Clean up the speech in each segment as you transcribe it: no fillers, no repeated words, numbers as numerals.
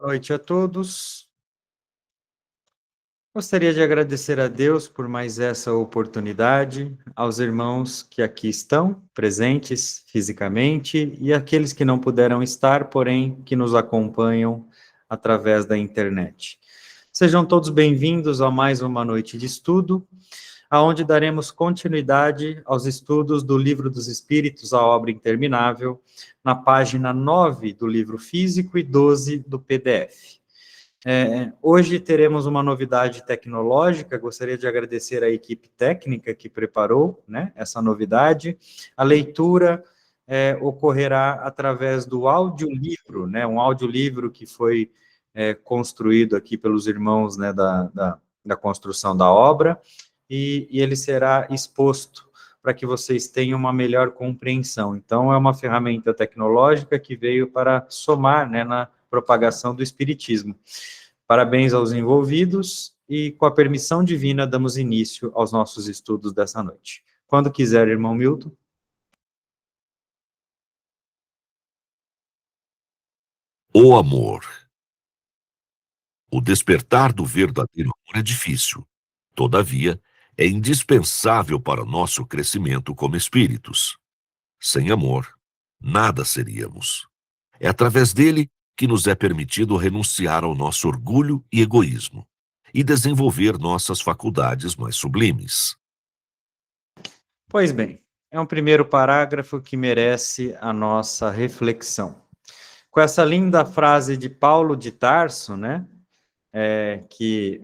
Boa noite a todos. Gostaria de agradecer a Deus por mais essa oportunidade, aos irmãos que aqui estão, presentes fisicamente, e aqueles que não puderam estar, porém, que nos acompanham através da internet. Sejam todos bem-vindos a mais uma noite de estudo, aonde daremos continuidade aos estudos do Livro dos Espíritos, a obra interminável, na página 9 do livro físico e 12 do PDF. Hoje teremos uma novidade tecnológica, gostaria de agradecer à equipe técnica que preparou, né, essa novidade. A leitura ocorrerá através do audiolivro, né, um audiolivro que foi construído aqui pelos irmãos, né, da construção da obra, e ele será exposto para que vocês tenham uma melhor compreensão. Então, é uma ferramenta tecnológica que veio para somar, né, na propagação do Espiritismo. Parabéns aos envolvidos e, com a permissão divina, damos início aos nossos estudos dessa noite. Quando quiser, irmão Milton. O amor. O despertar do verdadeiro amor é difícil. Todavia, é indispensável para nosso crescimento como espíritos. Sem amor, nada seríamos. É através dele que nos é permitido renunciar ao nosso orgulho e egoísmo e desenvolver nossas faculdades mais sublimes. Pois bem, é um primeiro parágrafo que merece a nossa reflexão. Com essa linda frase de Paulo de Tarso, né, que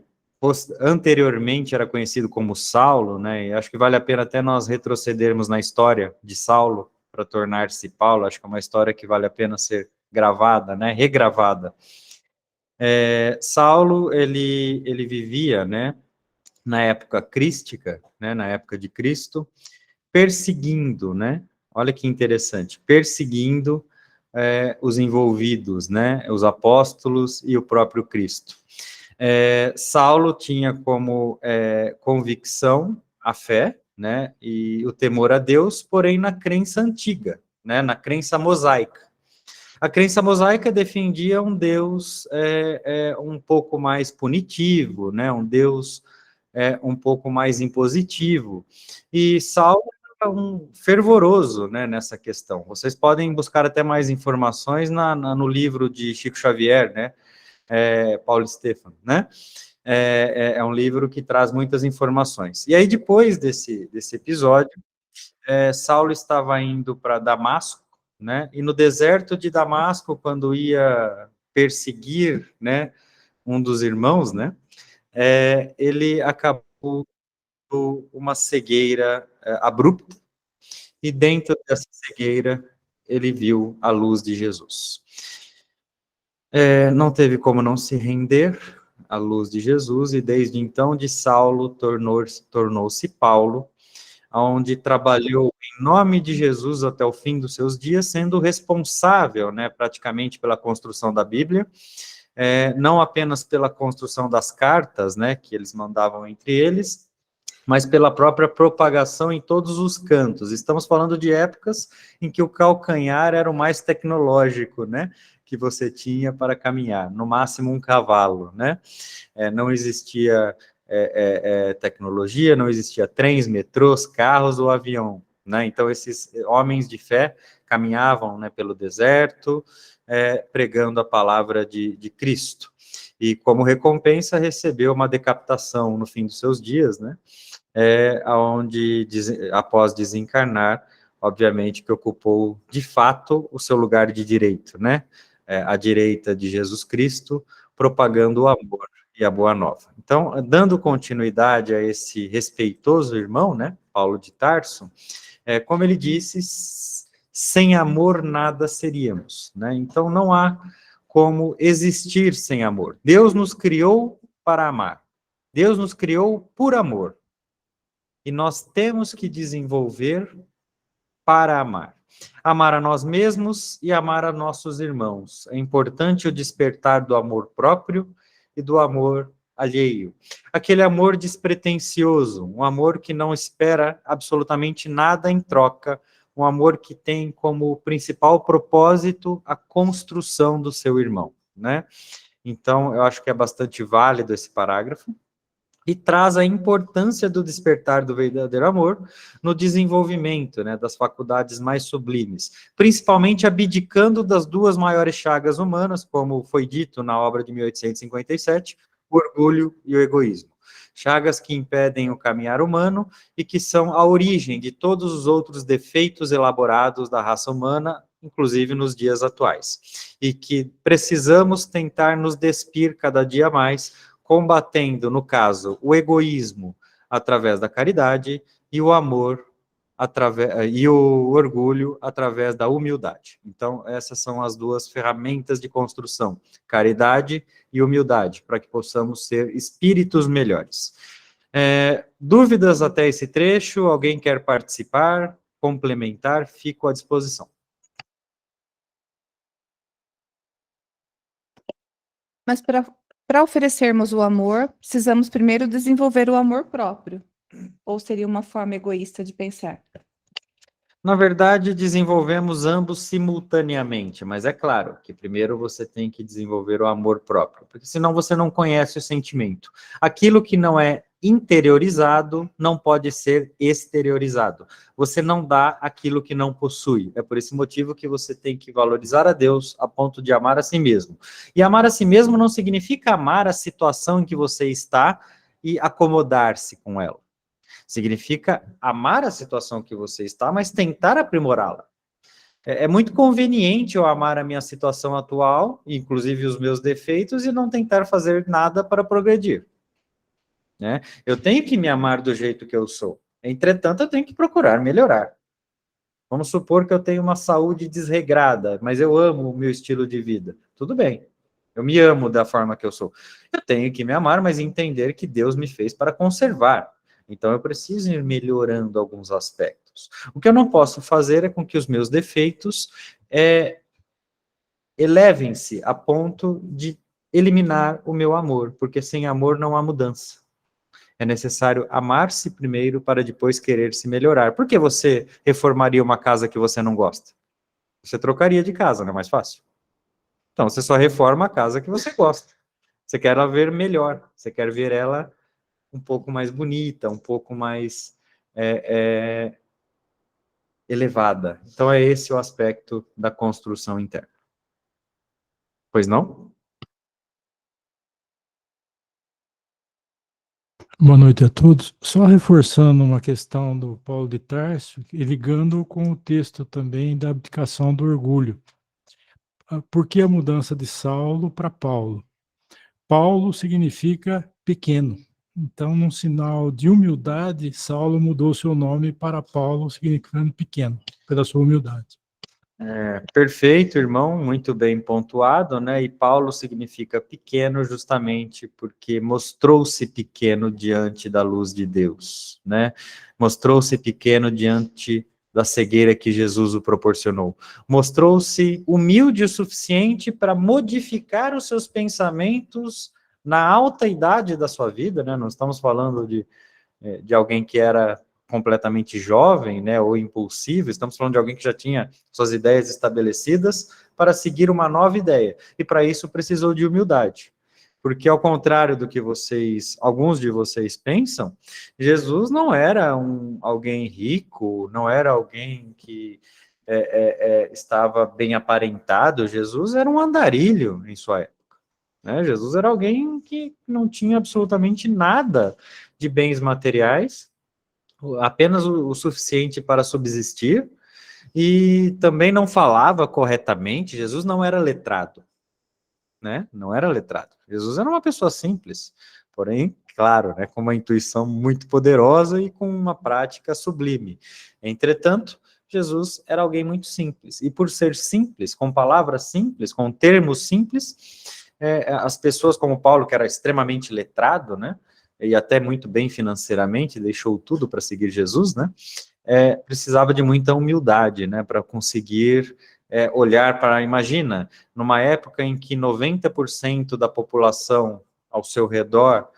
anteriormente era conhecido como Saulo, né, e acho que vale a pena até nós retrocedermos na história de Saulo para tornar-se Paulo, acho que é uma história que vale a pena ser gravada, né, regravada. Saulo, ele vivia, né, na época crística, né, na época de Cristo, perseguindo, né, olha que interessante, perseguindo os envolvidos, né, os apóstolos e o próprio Cristo. Saulo tinha como convicção a fé, né, e o temor a Deus, porém na crença antiga, né, na crença mosaica. A crença mosaica defendia um Deus um pouco mais punitivo, né, um Deus um pouco mais impositivo, e Saulo era um fervoroso, né, nessa questão. Vocês podem buscar até mais informações no livro de Chico Xavier, né, Paulo Stefano, né? É um livro que traz muitas informações. E aí, depois desse episódio, Saulo estava indo para Damasco, né? E no deserto de Damasco, quando ia perseguir, né, um dos irmãos, né? Ele acabou com uma cegueira abrupta, e dentro dessa cegueira ele viu a luz de Jesus. Não teve como não se render à luz de Jesus, e desde então de Saulo tornou-se Paulo, onde trabalhou em nome de Jesus até o fim dos seus dias, sendo responsável, né, praticamente pela construção da Bíblia, não apenas pela construção das cartas, né, que eles mandavam entre eles, mas pela própria propagação em todos os cantos. Estamos falando de épocas em que o calcanhar era o mais tecnológico, né, que você tinha para caminhar, no máximo um cavalo, né? Não existia tecnologia, não existia trens, metrôs, carros ou avião, né? Então esses homens de fé caminhavam, né, pelo deserto, pregando a palavra de Cristo. E como recompensa recebeu uma decapitação no fim dos seus dias, né? Onde, após desencarnar, obviamente que ocupou, de fato, o seu lugar de direito, né? À direita de Jesus Cristo, propagando o amor e a boa nova. Então, dando continuidade a esse respeitoso irmão, né, Paulo de Tarso, como ele disse, sem amor nada seríamos, né? Então, não há como existir sem amor. Deus nos criou para amar. Deus nos criou por amor. E nós temos que desenvolver para amar. Amar a nós mesmos e amar a nossos irmãos. É importante o despertar do amor próprio e do amor alheio. Aquele amor despretensioso, um amor que não espera absolutamente nada em troca, um amor que tem como principal propósito a construção do seu irmão, né? Então, eu acho que é bastante válido esse parágrafo, e traz a importância do despertar do verdadeiro amor no desenvolvimento, né, das faculdades mais sublimes, principalmente abdicando das duas maiores chagas humanas, como foi dito na obra de 1857, o orgulho e o egoísmo. Chagas que impedem o caminhar humano e que são a origem de todos os outros defeitos elaborados da raça humana, inclusive nos dias atuais, e que precisamos tentar nos despir cada dia mais, combatendo, no caso, o egoísmo através da caridade e o amor e o orgulho através da humildade. Então, essas são as duas ferramentas de construção, caridade e humildade, para que possamos ser espíritos melhores. Dúvidas até esse trecho? Alguém quer participar, complementar? Fico à disposição. Mas para oferecermos o amor, precisamos primeiro desenvolver o amor próprio. Ou seria uma forma egoísta de pensar? Na verdade, desenvolvemos ambos simultaneamente, mas é claro que primeiro você tem que desenvolver o amor próprio, porque senão você não conhece o sentimento. Aquilo que não é interiorizado não pode ser exteriorizado. Você não dá aquilo que não possui. É por esse motivo que você tem que valorizar a Deus a ponto de amar a si mesmo. E amar a si mesmo não significa amar a situação em que você está e acomodar-se com ela. Significa amar a situação que você está, mas tentar aprimorá-la. É muito conveniente eu amar a minha situação atual, inclusive os meus defeitos, e não tentar fazer nada para progredir. Né? Eu tenho que me amar do jeito que eu sou. Entretanto, eu tenho que procurar melhorar. Vamos supor que eu tenho uma saúde desregrada, mas eu amo o meu estilo de vida. Tudo bem. Eu me amo da forma que eu sou. Eu tenho que me amar, mas entender que Deus me fez para conservar. Então, eu preciso ir melhorando alguns aspectos. O que eu não posso fazer é com que os meus defeitos elevem-se a ponto de eliminar o meu amor, porque sem amor não há mudança. É necessário amar-se primeiro para depois querer se melhorar. Por que você reformaria uma casa que você não gosta? Você trocaria de casa, não é mais fácil? Então, você só reforma a casa que você gosta. Você quer ela ver melhor, você quer ver ela um pouco mais bonita, um pouco mais elevada. Então, é esse o aspecto da construção interna. Pois não? Boa noite a todos. Só reforçando uma questão do Paulo de Tarso e ligando com o texto também da abdicação do orgulho. Por que a mudança de Saulo para Paulo? Paulo significa pequeno. Então, num sinal de humildade, Saulo mudou seu nome para Paulo, significando pequeno, pela sua humildade. Perfeito, irmão, muito bem pontuado, né? E Paulo significa pequeno justamente porque mostrou-se pequeno diante da luz de Deus, né? Mostrou-se pequeno diante da cegueira que Jesus o proporcionou. Mostrou-se humilde o suficiente para modificar os seus pensamentos na alta idade da sua vida, né? Não estamos falando de alguém que era completamente jovem, né, ou impulsivo, estamos falando de alguém que já tinha suas ideias estabelecidas para seguir uma nova ideia, e para isso precisou de humildade, porque ao contrário do que alguns de vocês pensam, Jesus não era alguém rico, não era alguém que estava bem aparentado, Jesus era um andarilho em sua época, né? Jesus era alguém que não tinha absolutamente nada de bens materiais, apenas o suficiente para subsistir, e também não falava corretamente. Jesus não era letrado, né? Não era letrado. Jesus era uma pessoa simples, porém, claro, né, com uma intuição muito poderosa e com uma prática sublime. Entretanto, Jesus era alguém muito simples, e por ser simples, com palavras simples, com termos simples, as pessoas como Paulo, que era extremamente letrado, né, e até muito bem financeiramente, deixou tudo para seguir Jesus, né, precisava de muita humildade, né, para conseguir olhar para, imagina, numa época em que 90% da população ao seu redor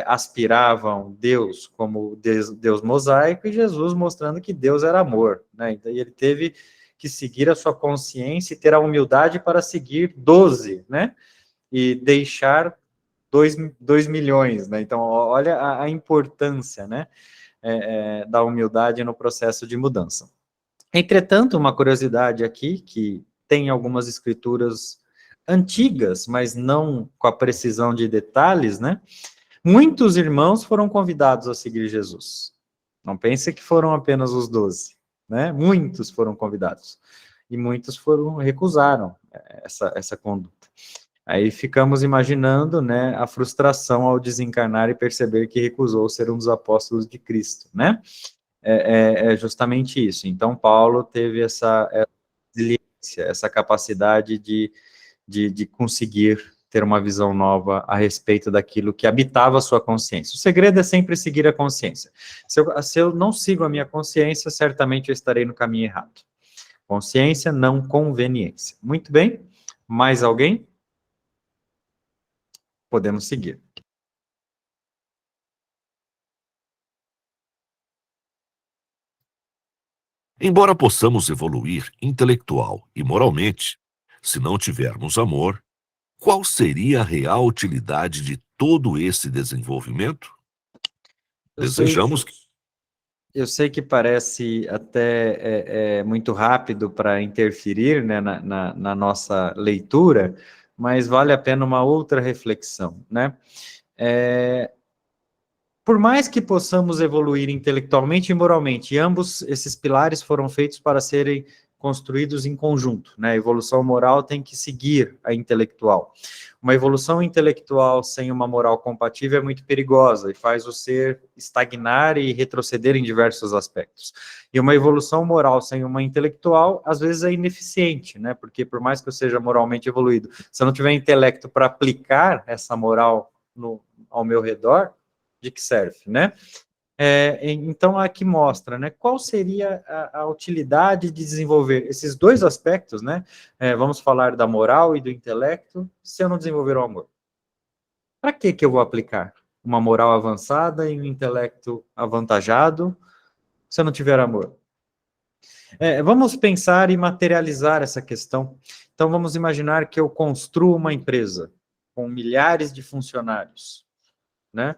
aspiravam Deus como Deus mosaico, e Jesus mostrando que Deus era amor, né, então ele teve que seguir a sua consciência e ter a humildade para seguir 12, né, e deixar 2 milhões, né? Então, olha a importância, né, da humildade no processo de mudança. Entretanto, uma curiosidade aqui, que tem algumas escrituras antigas, mas não com a precisão de detalhes, né? Muitos irmãos foram convidados a seguir Jesus. Não pense que foram apenas os 12, né? Muitos foram convidados. E muitos recusaram essa conduta. Aí ficamos imaginando, né, a frustração ao desencarnar e perceber que recusou ser um dos apóstolos de Cristo, né? É justamente isso. Então, Paulo teve essa resiliência, essa capacidade de conseguir ter uma visão nova a respeito daquilo que habitava a sua consciência. O segredo é sempre seguir a consciência. Se eu não sigo a minha consciência, certamente eu estarei no caminho errado. Consciência, não conveniência. Muito bem. Mais alguém? Podemos seguir. Embora possamos evoluir intelectual e moralmente, se não tivermos amor, qual seria a real utilidade de todo esse desenvolvimento? Desejamos que... Eu sei que parece até muito rápido para interferir, né, na nossa leitura, mas vale a pena uma outra reflexão, né? Por mais que possamos evoluir intelectualmente e moralmente, e ambos esses pilares foram feitos para serem construídos em conjunto, né? A evolução moral tem que seguir a intelectual. Uma evolução intelectual sem uma moral compatível é muito perigosa e faz o ser estagnar e retroceder em diversos aspectos. E uma evolução moral sem uma intelectual, às vezes é ineficiente, né? Porque por mais que eu seja moralmente evoluído, se eu não tiver intelecto para aplicar essa moral ao meu redor, de que serve, né? Então, aqui mostra, né, qual seria a utilidade de desenvolver esses dois aspectos, né? Vamos falar da moral e do intelecto, se eu não desenvolver o amor. Para que eu vou aplicar uma moral avançada e um intelecto avantajado se eu não tiver amor? Vamos pensar e materializar essa questão. Então, vamos imaginar que eu construo uma empresa com milhares de funcionários, né?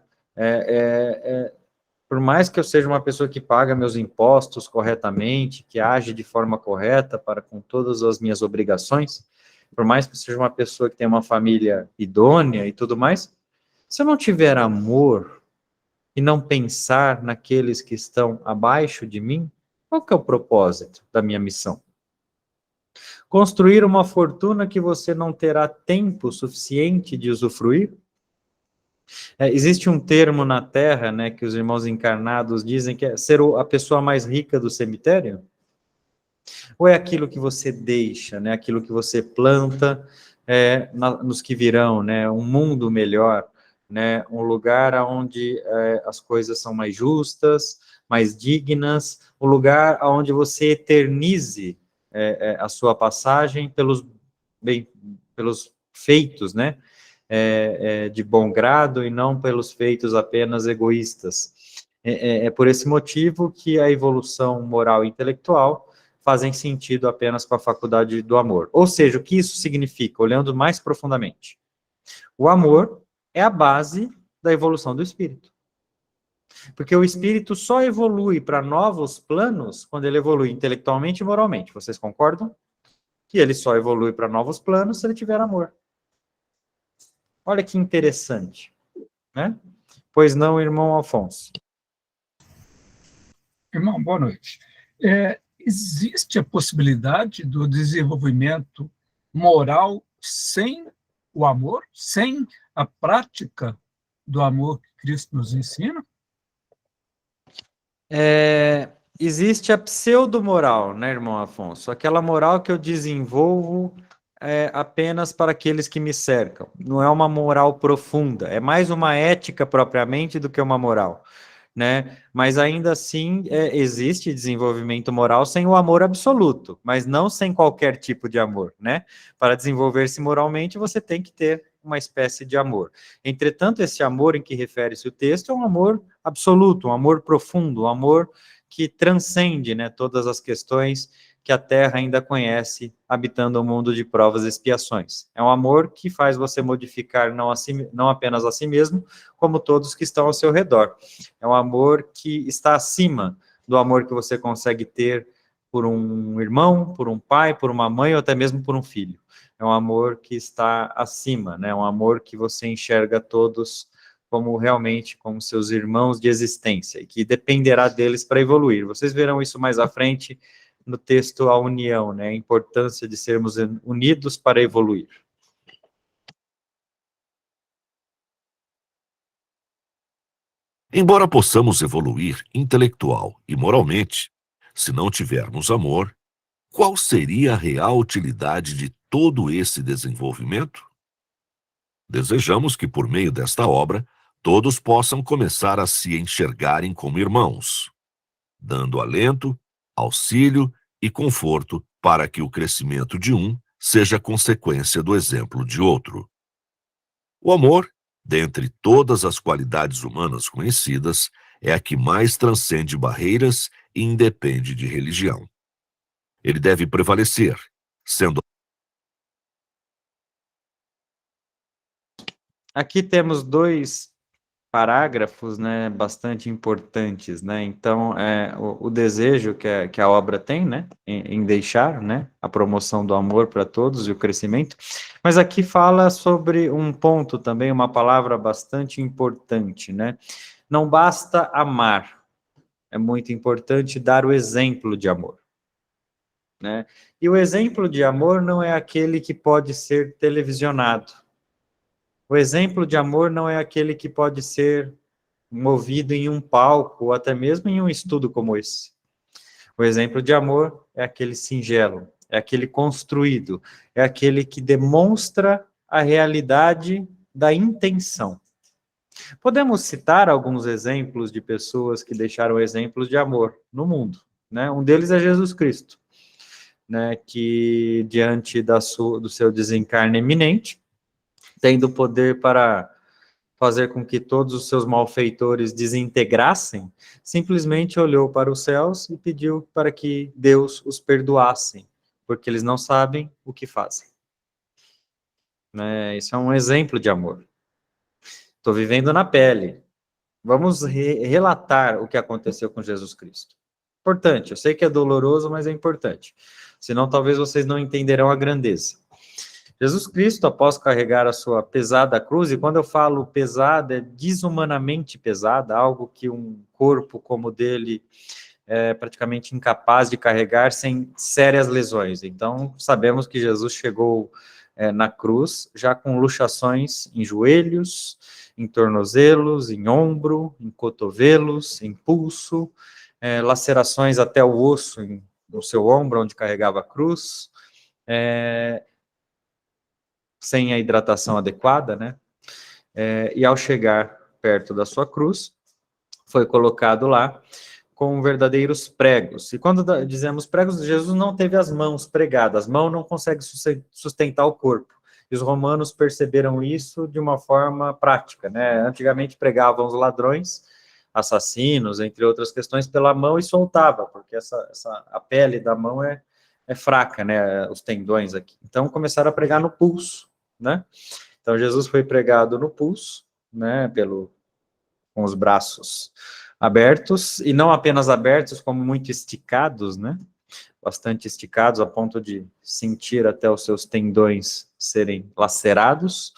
Por mais que eu seja uma pessoa que paga meus impostos corretamente, que age de forma correta para com todas as minhas obrigações, por mais que eu seja uma pessoa que tenha uma família idônea e tudo mais, se eu não tiver amor e não pensar naqueles que estão abaixo de mim, qual que é o propósito da minha missão? Construir uma fortuna que você não terá tempo suficiente de usufruir? Existe um termo na Terra, né, que os irmãos encarnados dizem que é ser a pessoa mais rica do cemitério? Ou é aquilo que você deixa, né, aquilo que você planta nos que virão, né, um mundo melhor, né, um lugar onde as coisas são mais justas, mais dignas, um lugar onde você eternize a sua passagem pelos feitos, né, de bom grado e não pelos feitos apenas egoístas. Por esse motivo que a evolução moral e intelectual fazem sentido apenas com a faculdade do amor. Ou seja, o que isso significa, olhando mais profundamente? O amor é a base da evolução do espírito. Porque o espírito só evolui para novos planos quando ele evolui intelectualmente e moralmente. Vocês concordam? Que ele só evolui para novos planos se ele tiver amor. Olha que interessante, né? Pois não, irmão Alfonso? Irmão, boa noite. Existe a possibilidade do desenvolvimento moral sem o amor, sem a prática do amor que Cristo nos ensina? Existe a pseudo-moral, né, irmão Afonso? Aquela moral que eu desenvolvo apenas para aqueles que me cercam. Não é uma moral profunda, é mais uma ética propriamente do que uma moral, né? Mas ainda assim existe desenvolvimento moral sem o amor absoluto, mas não sem qualquer tipo de amor, né? Para desenvolver-se moralmente, você tem que ter uma espécie de amor. Entretanto, esse amor em que refere-se o texto é um amor absoluto, um amor profundo, um amor que transcende, né, todas as questões que a terra ainda conhece, habitando o mundo de provas e expiações. É um amor que faz você modificar não apenas a si mesmo, como todos que estão ao seu redor. É um amor que está acima do amor que você consegue ter por um irmão, por um pai, por uma mãe ou até mesmo por um filho. É um amor que está acima, né? Um amor que você enxerga todos como realmente como seus irmãos de existência e que dependerá deles para evoluir. Vocês verão isso mais à frente no texto A União, né? A importância de sermos unidos para evoluir. Embora possamos evoluir intelectual e moralmente, se não tivermos amor, qual seria a real utilidade de todo esse desenvolvimento? Desejamos que, por meio desta obra, todos possam começar a se enxergarem como irmãos, dando alento, auxílio e conforto para que o crescimento de um seja consequência do exemplo de outro. O amor, dentre todas as qualidades humanas conhecidas, é a que mais transcende barreiras e independe de religião. Ele deve prevalecer, sendo Aqui temos dois parágrafos, né, bastante importantes, né, então, o desejo que a obra tem, né, em deixar, né, a promoção do amor para todos e o crescimento, mas aqui fala sobre um ponto também, uma palavra bastante importante, né, não basta amar, é muito importante dar o exemplo de amor, né, e o exemplo de amor não é aquele que pode ser televisionado, o exemplo de amor não é aquele que pode ser movido em um palco, ou até mesmo em um estudo como esse. O exemplo de amor é aquele singelo, é aquele construído, é aquele que demonstra a realidade da intenção. Podemos citar alguns exemplos de pessoas que deixaram exemplos de amor no mundo, né? Um deles é Jesus Cristo, né? Que diante do seu desencarne iminente, tendo poder para fazer com que todos os seus malfeitores desintegrassem, simplesmente olhou para os céus e pediu para que Deus os perdoasse, porque eles não sabem o que fazem. Né? Isso é um exemplo de amor. Estou vivendo na pele. Vamos relatar o que aconteceu com Jesus Cristo. Importante, eu sei que é doloroso, mas é importante. Senão, talvez vocês não entenderão a grandeza. Jesus Cristo, após carregar a sua pesada cruz, e quando eu falo pesada, é desumanamente pesada, algo que um corpo como o dele é praticamente incapaz de carregar sem sérias lesões. Então, sabemos que Jesus chegou na cruz já com luxações em joelhos, em tornozelos, em ombro, em cotovelos, em pulso, lacerações até o osso no seu ombro, onde carregava a cruz, sem a hidratação adequada, né? E ao chegar perto da sua cruz, foi colocado lá com verdadeiros pregos. E quando dizemos pregos, Jesus não teve as mãos pregadas, as mãos não conseguem sustentar o corpo. E os romanos perceberam isso de uma forma prática, né? Antigamente pregavam os ladrões, assassinos, entre outras questões, pela mão e soltava, porque a pele da mão é fraca, né? Os tendões aqui. Então começaram a pregar no pulso, né? Então Jesus foi pregado no pulso, né? Com os braços abertos, e não apenas abertos, como muito esticados, né? Bastante esticados, a ponto de sentir até os seus tendões serem lacerados.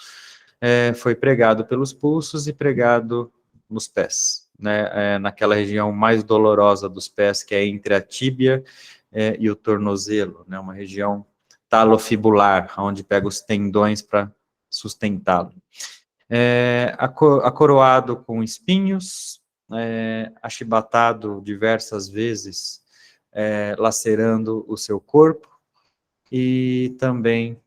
Foi pregado pelos pulsos e pregado nos pés, né? Naquela região mais dolorosa dos pés, que é entre a tíbia e o tornozelo, né? Uma região talofibular, onde pega os tendões para sustentá-lo. Acoroado com espinhos, achibatado diversas vezes, lacerando o seu corpo, e também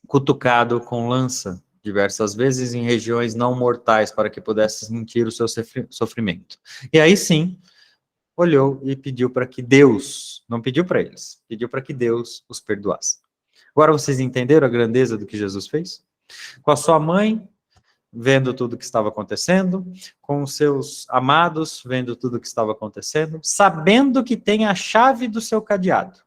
cutucado com lança diversas vezes em regiões não mortais, para que pudesse sentir o seu sofrimento. E aí sim, olhou e pediu para que Deus, não pediu para eles, pediu para que Deus os perdoasse. Agora vocês entenderam a grandeza do que Jesus fez? Com a sua mãe vendo tudo o que estava acontecendo, com os seus amados, vendo tudo o que estava acontecendo, sabendo que tem a chave do seu cadeado.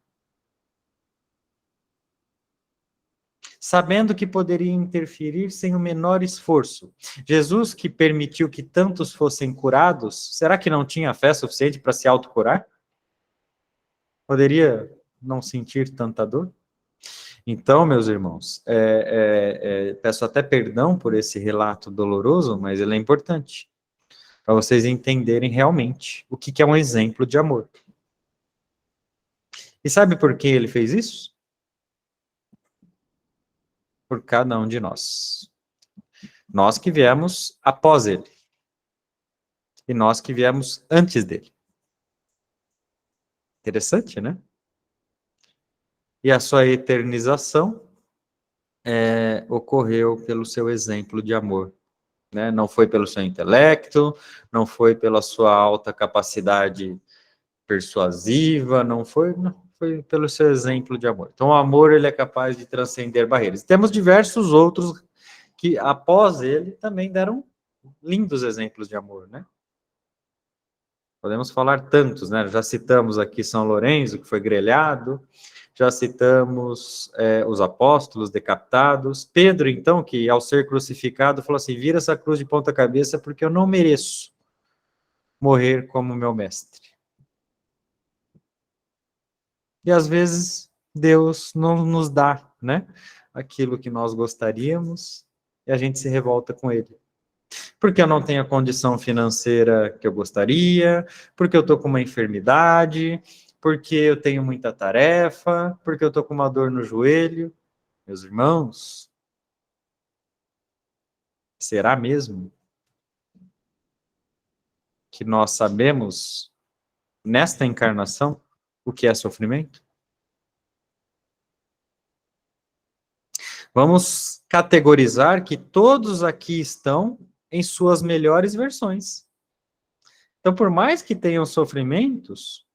Sabendo que poderia interferir sem o menor esforço. Jesus, que permitiu que tantos fossem curados, será que não tinha fé suficiente para se autocurar? Poderia não sentir tanta dor? Então, meus irmãos, peço até perdão por esse relato doloroso, mas ele é importante, para vocês entenderem realmente o que é um exemplo de amor. E sabe por que ele fez isso? Por cada um de nós. Nós que viemos após ele. E nós que viemos antes dele. Interessante, né? E a sua eternização ocorreu pelo seu exemplo de amor. Né? Não foi pelo seu intelecto, não foi pela sua alta capacidade persuasiva, não foi pelo seu exemplo de amor. Então, o amor, ele é capaz de transcender barreiras. Temos diversos outros que, após ele, também deram lindos exemplos de amor, né? Podemos falar tantos, né? Já citamos aqui São Lourenço, que foi grelhado, já citamos os apóstolos decapitados, Pedro, então, que ao ser crucificado, falou assim, vira essa cruz de ponta cabeça, porque eu não mereço morrer como meu mestre. E às vezes Deus não nos dá, né, aquilo que nós gostaríamos e a gente se revolta com ele. Porque eu não tenho a condição financeira que eu gostaria, porque eu estou com uma enfermidade, porque eu tenho muita tarefa, porque eu estou com uma dor no joelho. Meus irmãos, será mesmo que nós sabemos, nesta encarnação, o que é sofrimento? Vamos categorizar que todos aqui estão em suas melhores versões. Então, por mais que tenham sofrimentos,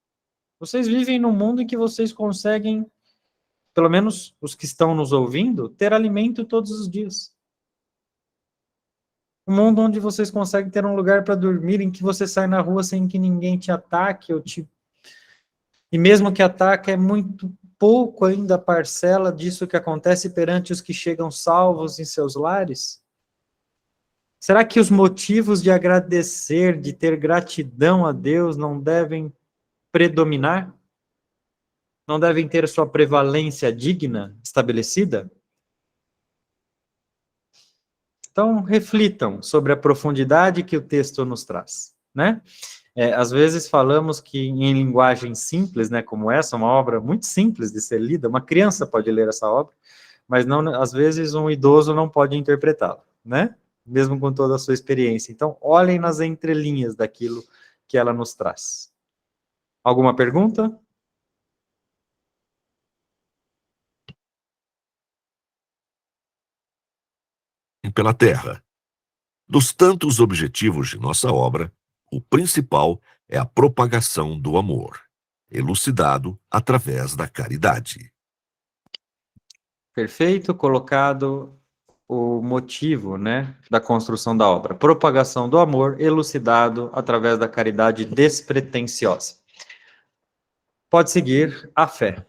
vocês vivem num mundo em que vocês conseguem, pelo menos os que estão nos ouvindo, ter alimento todos os dias. Um mundo onde vocês conseguem ter um lugar para dormir, em que você sai na rua sem que ninguém te ataque, e mesmo que ataque, é muito pouco ainda a parcela disso que acontece perante os que chegam salvos em seus lares? Será que os motivos de agradecer, de ter gratidão a Deus, não devem predominar? Não devem ter sua prevalência digna estabelecida? Então, reflitam sobre a profundidade que o texto nos traz, né? Às vezes falamos que em linguagem simples, né, como essa, uma obra muito simples de ser lida, uma criança pode ler essa obra, mas não, às vezes um idoso não pode interpretá-la, né? Mesmo com toda a sua experiência. Então, olhem nas entrelinhas daquilo que ela nos traz. Alguma pergunta? Pela terra. Dos tantos objetivos de nossa obra, o principal é a propagação do amor, elucidado através da caridade. Perfeito, colocado o motivo, né, da construção da obra. Propagação do amor, elucidado através da caridade despretensiosa. Pode seguir a fé.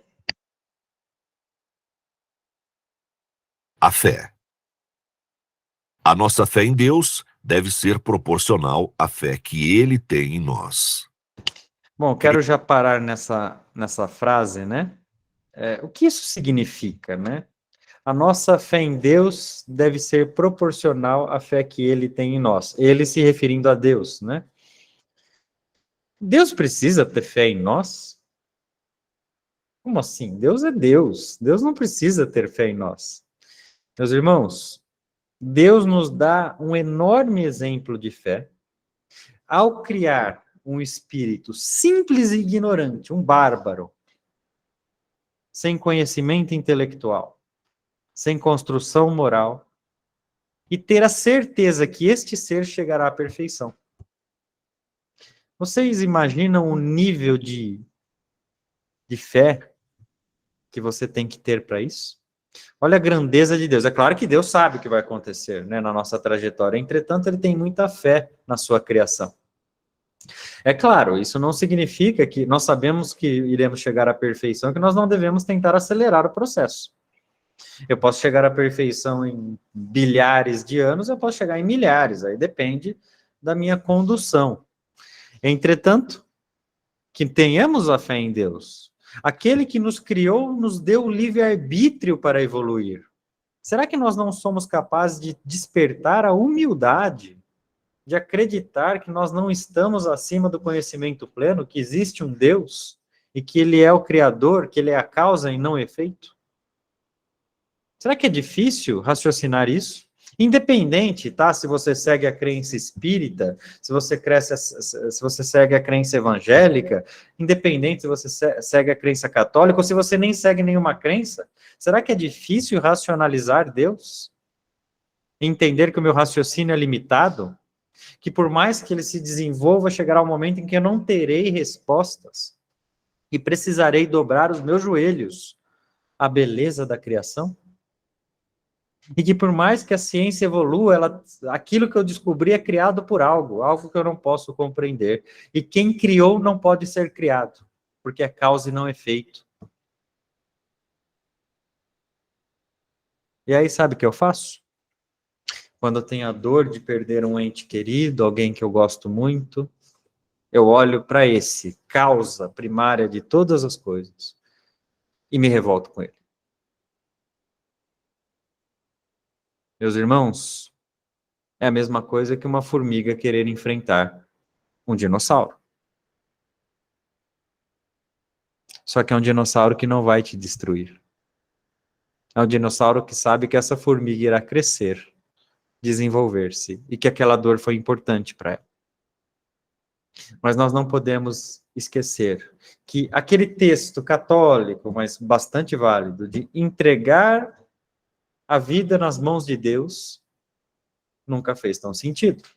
A fé. A nossa fé em Deus deve ser proporcional à fé que Ele tem em nós. Bom, quero já parar nessa frase, né? O que isso significa, né? A nossa fé em Deus deve ser proporcional à fé que Ele tem em nós. Ele se referindo a Deus, né? Deus precisa ter fé em nós? Como assim? Deus é Deus. Deus não precisa ter fé em nós. Meus irmãos, Deus nos dá um enorme exemplo de fé ao criar um espírito simples e ignorante, um bárbaro, sem conhecimento intelectual, sem construção moral, e ter a certeza que este ser chegará à perfeição. Vocês imaginam o nível de fé que você tem que ter para isso? Olha a grandeza de Deus. É claro que Deus sabe o que vai acontecer, né, na nossa trajetória. Entretanto, ele tem muita fé na sua criação. É claro, isso não significa que nós sabemos que iremos chegar à perfeição, que nós não devemos tentar acelerar o processo. Eu posso chegar à perfeição em bilhares de anos, eu posso chegar em milhares, aí depende da minha condução. Entretanto, que tenhamos a fé em Deus. Aquele que nos criou nos deu o livre-arbítrio para evoluir. Será que nós não somos capazes de despertar a humildade, de acreditar que nós não estamos acima do conhecimento pleno, que existe um Deus e que Ele é o Criador, que Ele é a causa e não o efeito? Será que é difícil raciocinar isso? Independente, tá? Se você segue a crença espírita, se você segue a crença evangélica, independente se você segue a crença católica ou se você nem segue nenhuma crença, será que é difícil racionalizar Deus? Entender que o meu raciocínio é limitado? Que por mais que ele se desenvolva, chegará um momento em que eu não terei respostas e precisarei dobrar os meus joelhos à beleza da criação? E que por mais que a ciência evolua, aquilo que eu descobri é criado por algo que eu não posso compreender. E quem criou não pode ser criado, porque é causa e não efeito. E aí sabe o que eu faço? Quando eu tenho a dor de perder um ente querido, alguém que eu gosto muito, eu olho para esse causa primária de todas as coisas e me revolto com ele. Meus irmãos, é a mesma coisa que uma formiga querer enfrentar um dinossauro. Só que é um dinossauro que não vai te destruir. É um dinossauro que sabe que essa formiga irá crescer, desenvolver-se, e que aquela dor foi importante para ela. Mas nós não podemos esquecer que aquele texto católico, mas bastante válido, de entregar a vida nas mãos de Deus, nunca fez tão sentido.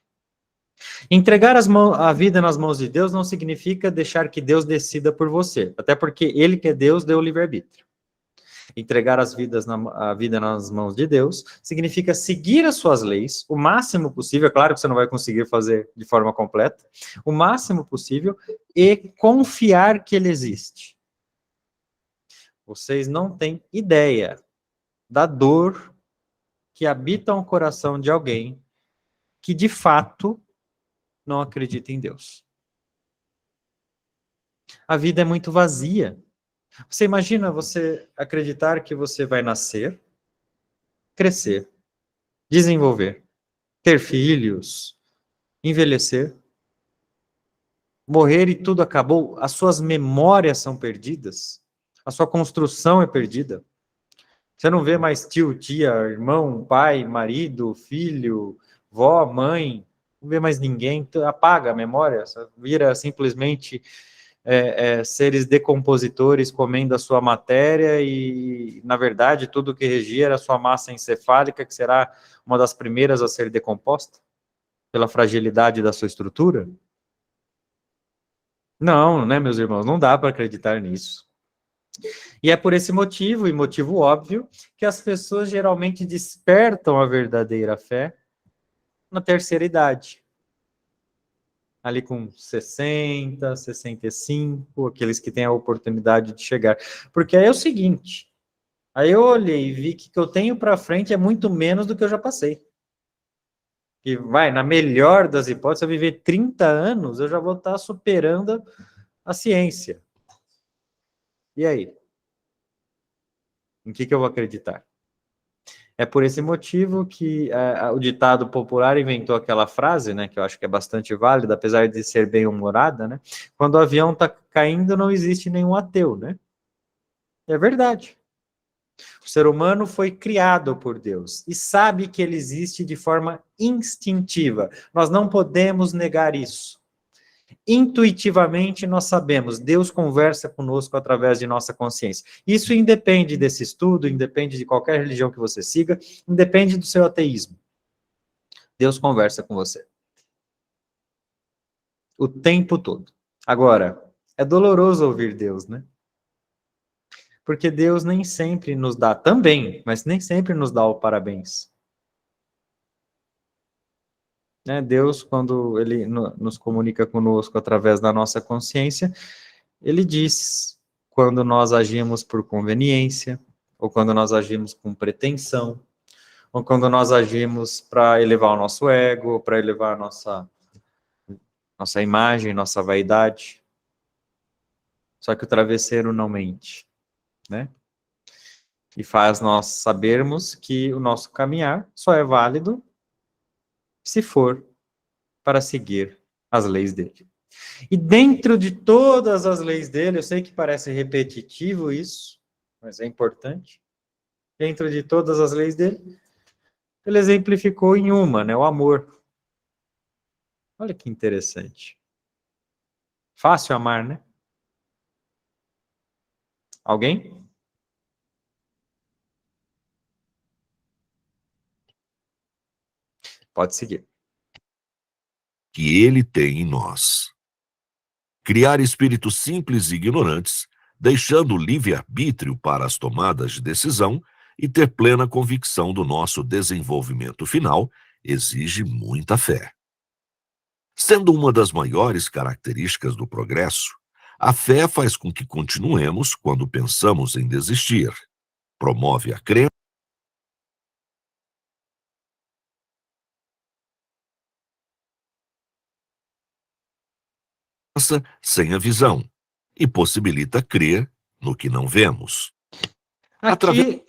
Entregar a vida nas mãos de Deus não significa deixar que Deus decida por você, até porque Ele que é Deus deu o livre-arbítrio. Entregar a vida nas mãos de Deus significa seguir as suas leis, o máximo possível, é claro que você não vai conseguir fazer de forma completa, o máximo possível, e confiar que Ele existe. Vocês não têm ideia da dor que habita o coração de alguém que, de fato, não acredita em Deus. A vida é muito vazia. Você imagina você acreditar que você vai nascer, crescer, desenvolver, ter filhos, envelhecer, morrer e tudo acabou, as suas memórias são perdidas, a sua construção é perdida. Você não vê mais tio, tia, irmão, pai, marido, filho, vó, mãe, não vê mais ninguém, apaga a memória, vira simplesmente seres decompositores comendo a sua matéria e, na verdade, tudo que regia era a sua massa encefálica, que será uma das primeiras a ser decomposta pela fragilidade da sua estrutura? Não, né, meus irmãos? Não dá para acreditar nisso. E é por esse motivo, e motivo óbvio, que as pessoas geralmente despertam a verdadeira fé na terceira idade. Ali com 60, 65, aqueles que têm a oportunidade de chegar. Porque aí é o seguinte, aí eu olhei e vi que o que eu tenho para frente é muito menos do que eu já passei. E vai, na melhor das hipóteses, eu viver 30 anos, eu já vou estar superando a ciência. E aí? Em que eu vou acreditar? É por esse motivo que o ditado popular inventou aquela frase, né, que eu acho que é bastante válida, apesar de ser bem humorada, né? Quando o avião está caindo, não existe nenhum ateu, né? É verdade. O ser humano foi criado por Deus e sabe que ele existe de forma instintiva. Nós não podemos negar isso. Intuitivamente nós sabemos, Deus conversa conosco através de nossa consciência. Isso independe desse estudo, independe de qualquer religião que você siga, independe do seu ateísmo. Deus conversa com você. O tempo todo. Agora, é doloroso ouvir Deus, né? Porque Deus nem sempre nos dá, também, mas nem sempre nos dá o parabéns. Né? Deus, quando ele nos comunica conosco através da nossa consciência, ele diz quando nós agimos por conveniência, ou quando nós agimos com pretensão, ou quando nós agimos para elevar o nosso ego, para elevar a nossa imagem, nossa vaidade. Só que o travesseiro não mente, né? E faz nós sabermos que o nosso caminhar só é válido se for para seguir as leis dele. E dentro de todas as leis dele, eu sei que parece repetitivo isso, mas é importante. Dentro de todas as leis dele, ele exemplificou em uma, né? O amor. Olha que interessante. Fácil amar, né? Alguém? Pode seguir. Que ele tem em nós. Criar espíritos simples e ignorantes, deixando o livre-arbítrio para as tomadas de decisão e ter plena convicção do nosso desenvolvimento final, exige muita fé. Sendo uma das maiores características do progresso, a fé faz com que continuemos quando pensamos em desistir. Promove a crença sem a visão e possibilita crer no que não vemos. Aqui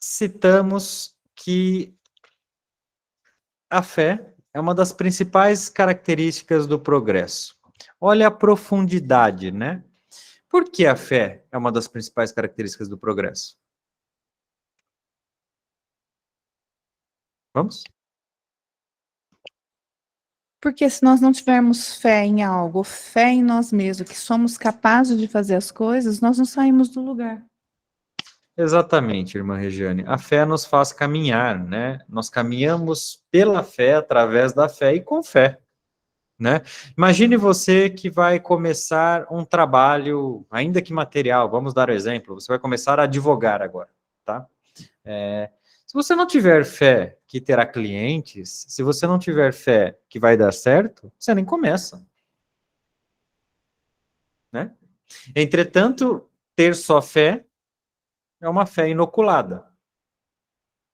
citamos que a fé é uma das principais características do progresso. Olha a profundidade, né? Por que a fé é uma das principais características do progresso? Vamos? Porque se nós não tivermos fé em algo, fé em nós mesmos, que somos capazes de fazer as coisas, nós não saímos do lugar. Exatamente, irmã Regiane. A fé nos faz caminhar, né? Nós caminhamos pela fé, através da fé e com fé, né? Imagine você que vai começar um trabalho, ainda que material, vamos dar o exemplo, você vai começar a advogar agora, tá? Se você não tiver fé que terá clientes, se você não tiver fé que vai dar certo, você nem começa, né? Entretanto, ter só fé é uma fé inoculada.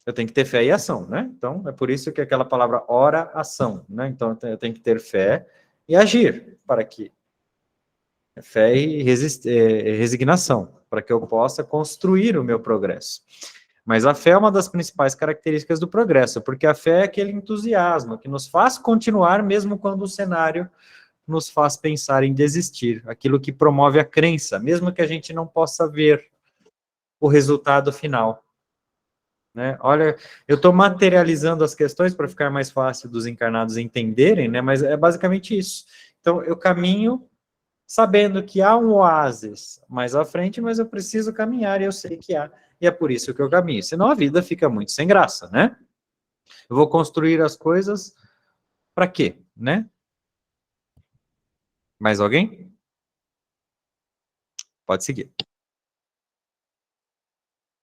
Eu tenho que ter fé e ação, né? Então, é por isso que aquela palavra ora, ação, né? Então, eu tenho que ter fé e agir para que fé e resignação, para que eu possa construir o meu progresso. Mas a fé é uma das principais características do progresso, porque a fé é aquele entusiasmo que nos faz continuar mesmo quando o cenário nos faz pensar em desistir, aquilo que promove a crença, mesmo que a gente não possa ver o resultado final. Né? Olha, eu estou materializando as questões para ficar mais fácil dos encarnados entenderem, né? Mas é basicamente isso. Então, eu caminho sabendo que há um oásis mais à frente, mas eu preciso caminhar e eu sei que há. E é por isso que eu caminho. Senão a vida fica muito sem graça, né? Eu vou construir as coisas para quê, né? Mais alguém? Pode seguir.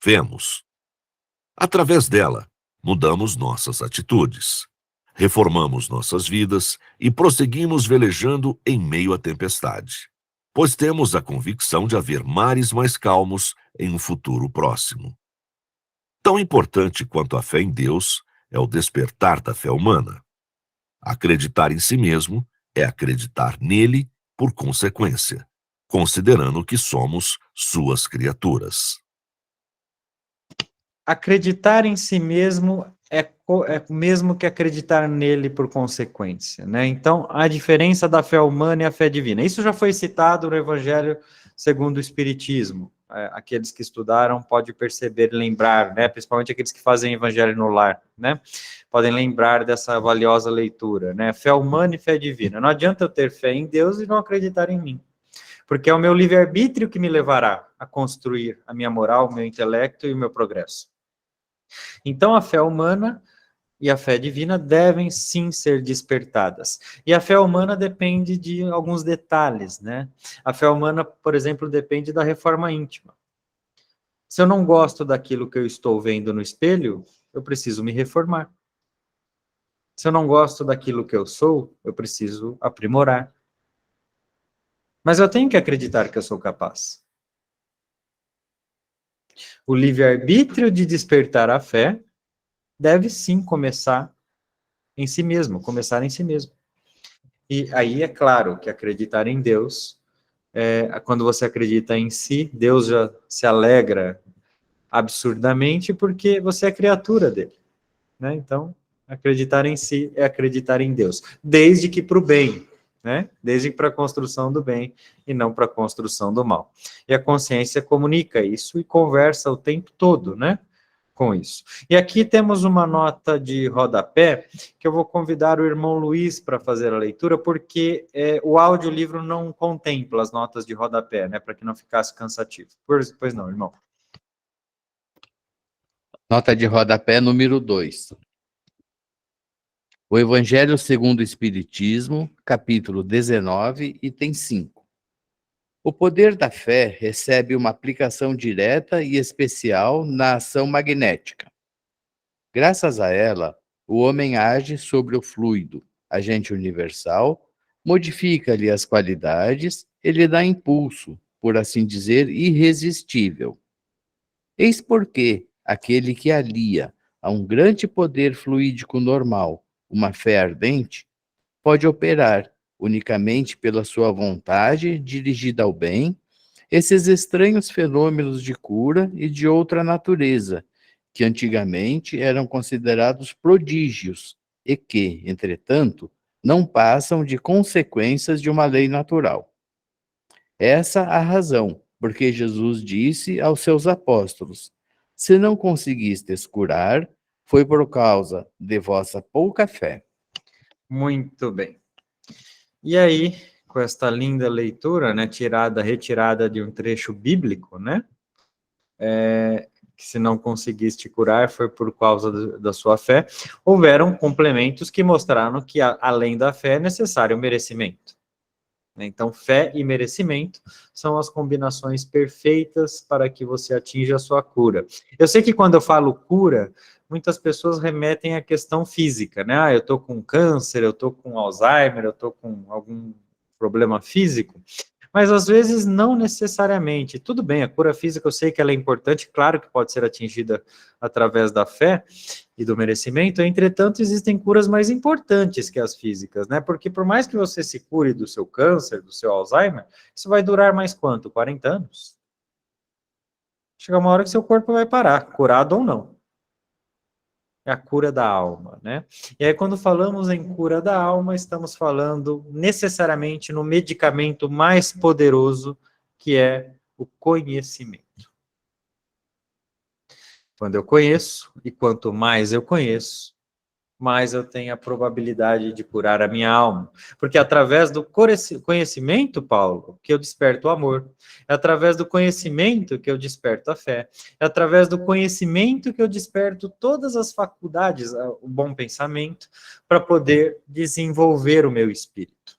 vemos. Através dela, mudamos nossas atitudes, reformamos nossas vidas e prosseguimos velejando em meio à tempestade, pois temos a convicção de haver mares mais calmos em um futuro próximo. Tão importante quanto a fé em Deus é o despertar da fé humana. Acreditar em si mesmo é acreditar nele por consequência, considerando que somos suas criaturas. Acreditar em si mesmo é o mesmo que acreditar nele por consequência, né? Então, a diferença da fé humana e a fé divina. Isso já foi citado no Evangelho segundo o Espiritismo. Aqueles que estudaram podem perceber, lembrar, né? Principalmente aqueles que fazem Evangelho no lar, né? Podem lembrar dessa valiosa leitura, né? Fé humana e fé divina. Não adianta eu ter fé em Deus e não acreditar em mim, porque é o meu livre-arbítrio que me levará a construir a minha moral, o meu intelecto e o meu progresso. Então, a fé humana e a fé divina devem sim ser despertadas. E a fé humana depende de alguns detalhes, né? A fé humana, por exemplo, depende da reforma íntima. Se eu não gosto daquilo que eu estou vendo no espelho, eu preciso me reformar. Se eu não gosto daquilo que eu sou, eu preciso aprimorar. Mas eu tenho que acreditar que eu sou capaz. O livre-arbítrio de despertar a fé deve sim começar em si mesmo, começar em si mesmo. E aí é claro que acreditar em Deus, quando você acredita em si, Deus já se alegra absurdamente porque você é criatura dele, né? Então, acreditar em si é acreditar em Deus, desde que para o bem, né? Desde para a construção do bem e não para a construção do mal. E a consciência comunica isso e conversa o tempo todo, né? Com isso. E aqui temos uma nota de rodapé, que eu vou convidar o irmão Luiz para fazer a leitura, porque o audiolivro não contempla as notas de rodapé, né? Para que não ficasse cansativo. Pois não, irmão. Nota de rodapé número 2. O Evangelho segundo o Espiritismo, capítulo 19, item 5. O poder da fé recebe uma aplicação direta e especial na ação magnética. Graças a ela, o homem age sobre o fluido, agente universal, modifica-lhe as qualidades e lhe dá impulso, por assim dizer, irresistível. Eis porque aquele que alia a um grande poder fluídico normal uma fé ardente, pode operar, unicamente pela sua vontade dirigida ao bem, esses estranhos fenômenos de cura e de outra natureza, que antigamente eram considerados prodígios e que, entretanto, não passam de consequências de uma lei natural. Essa a razão, porque Jesus disse aos seus apóstolos: se não conseguistes curar, foi por causa de vossa pouca fé. Muito bem. E aí, com esta linda leitura, né, retirada de um trecho bíblico, né, que se não conseguiste curar foi por causa da sua fé, houveram complementos que mostraram que, além da fé, é necessário o merecimento. Então, fé e merecimento são as combinações perfeitas para que você atinja a sua cura. Eu sei que quando eu falo cura, muitas pessoas remetem à questão física, né? Ah, eu estou com câncer, eu estou com Alzheimer, eu estou com algum problema físico, mas às vezes não necessariamente. Tudo bem, a cura física eu sei que ela é importante, claro que pode ser atingida através da fé e do merecimento, entretanto, existem curas mais importantes que as físicas, né? Porque por mais que você se cure do seu câncer, do seu Alzheimer, isso vai durar mais quanto? 40 anos? Chega uma hora que seu corpo vai parar, curado ou não. É a cura da alma, né? E aí, quando falamos em cura da alma, estamos falando necessariamente no medicamento mais poderoso, que é o conhecimento. Quando eu conheço, e quanto mais eu conheço, mais eu tenho a probabilidade de curar a minha alma. Porque é através do conhecimento, Paulo, que eu desperto o amor. É através do conhecimento que eu desperto a fé. É através do conhecimento que eu desperto todas as faculdades, o bom pensamento, para poder desenvolver o meu espírito.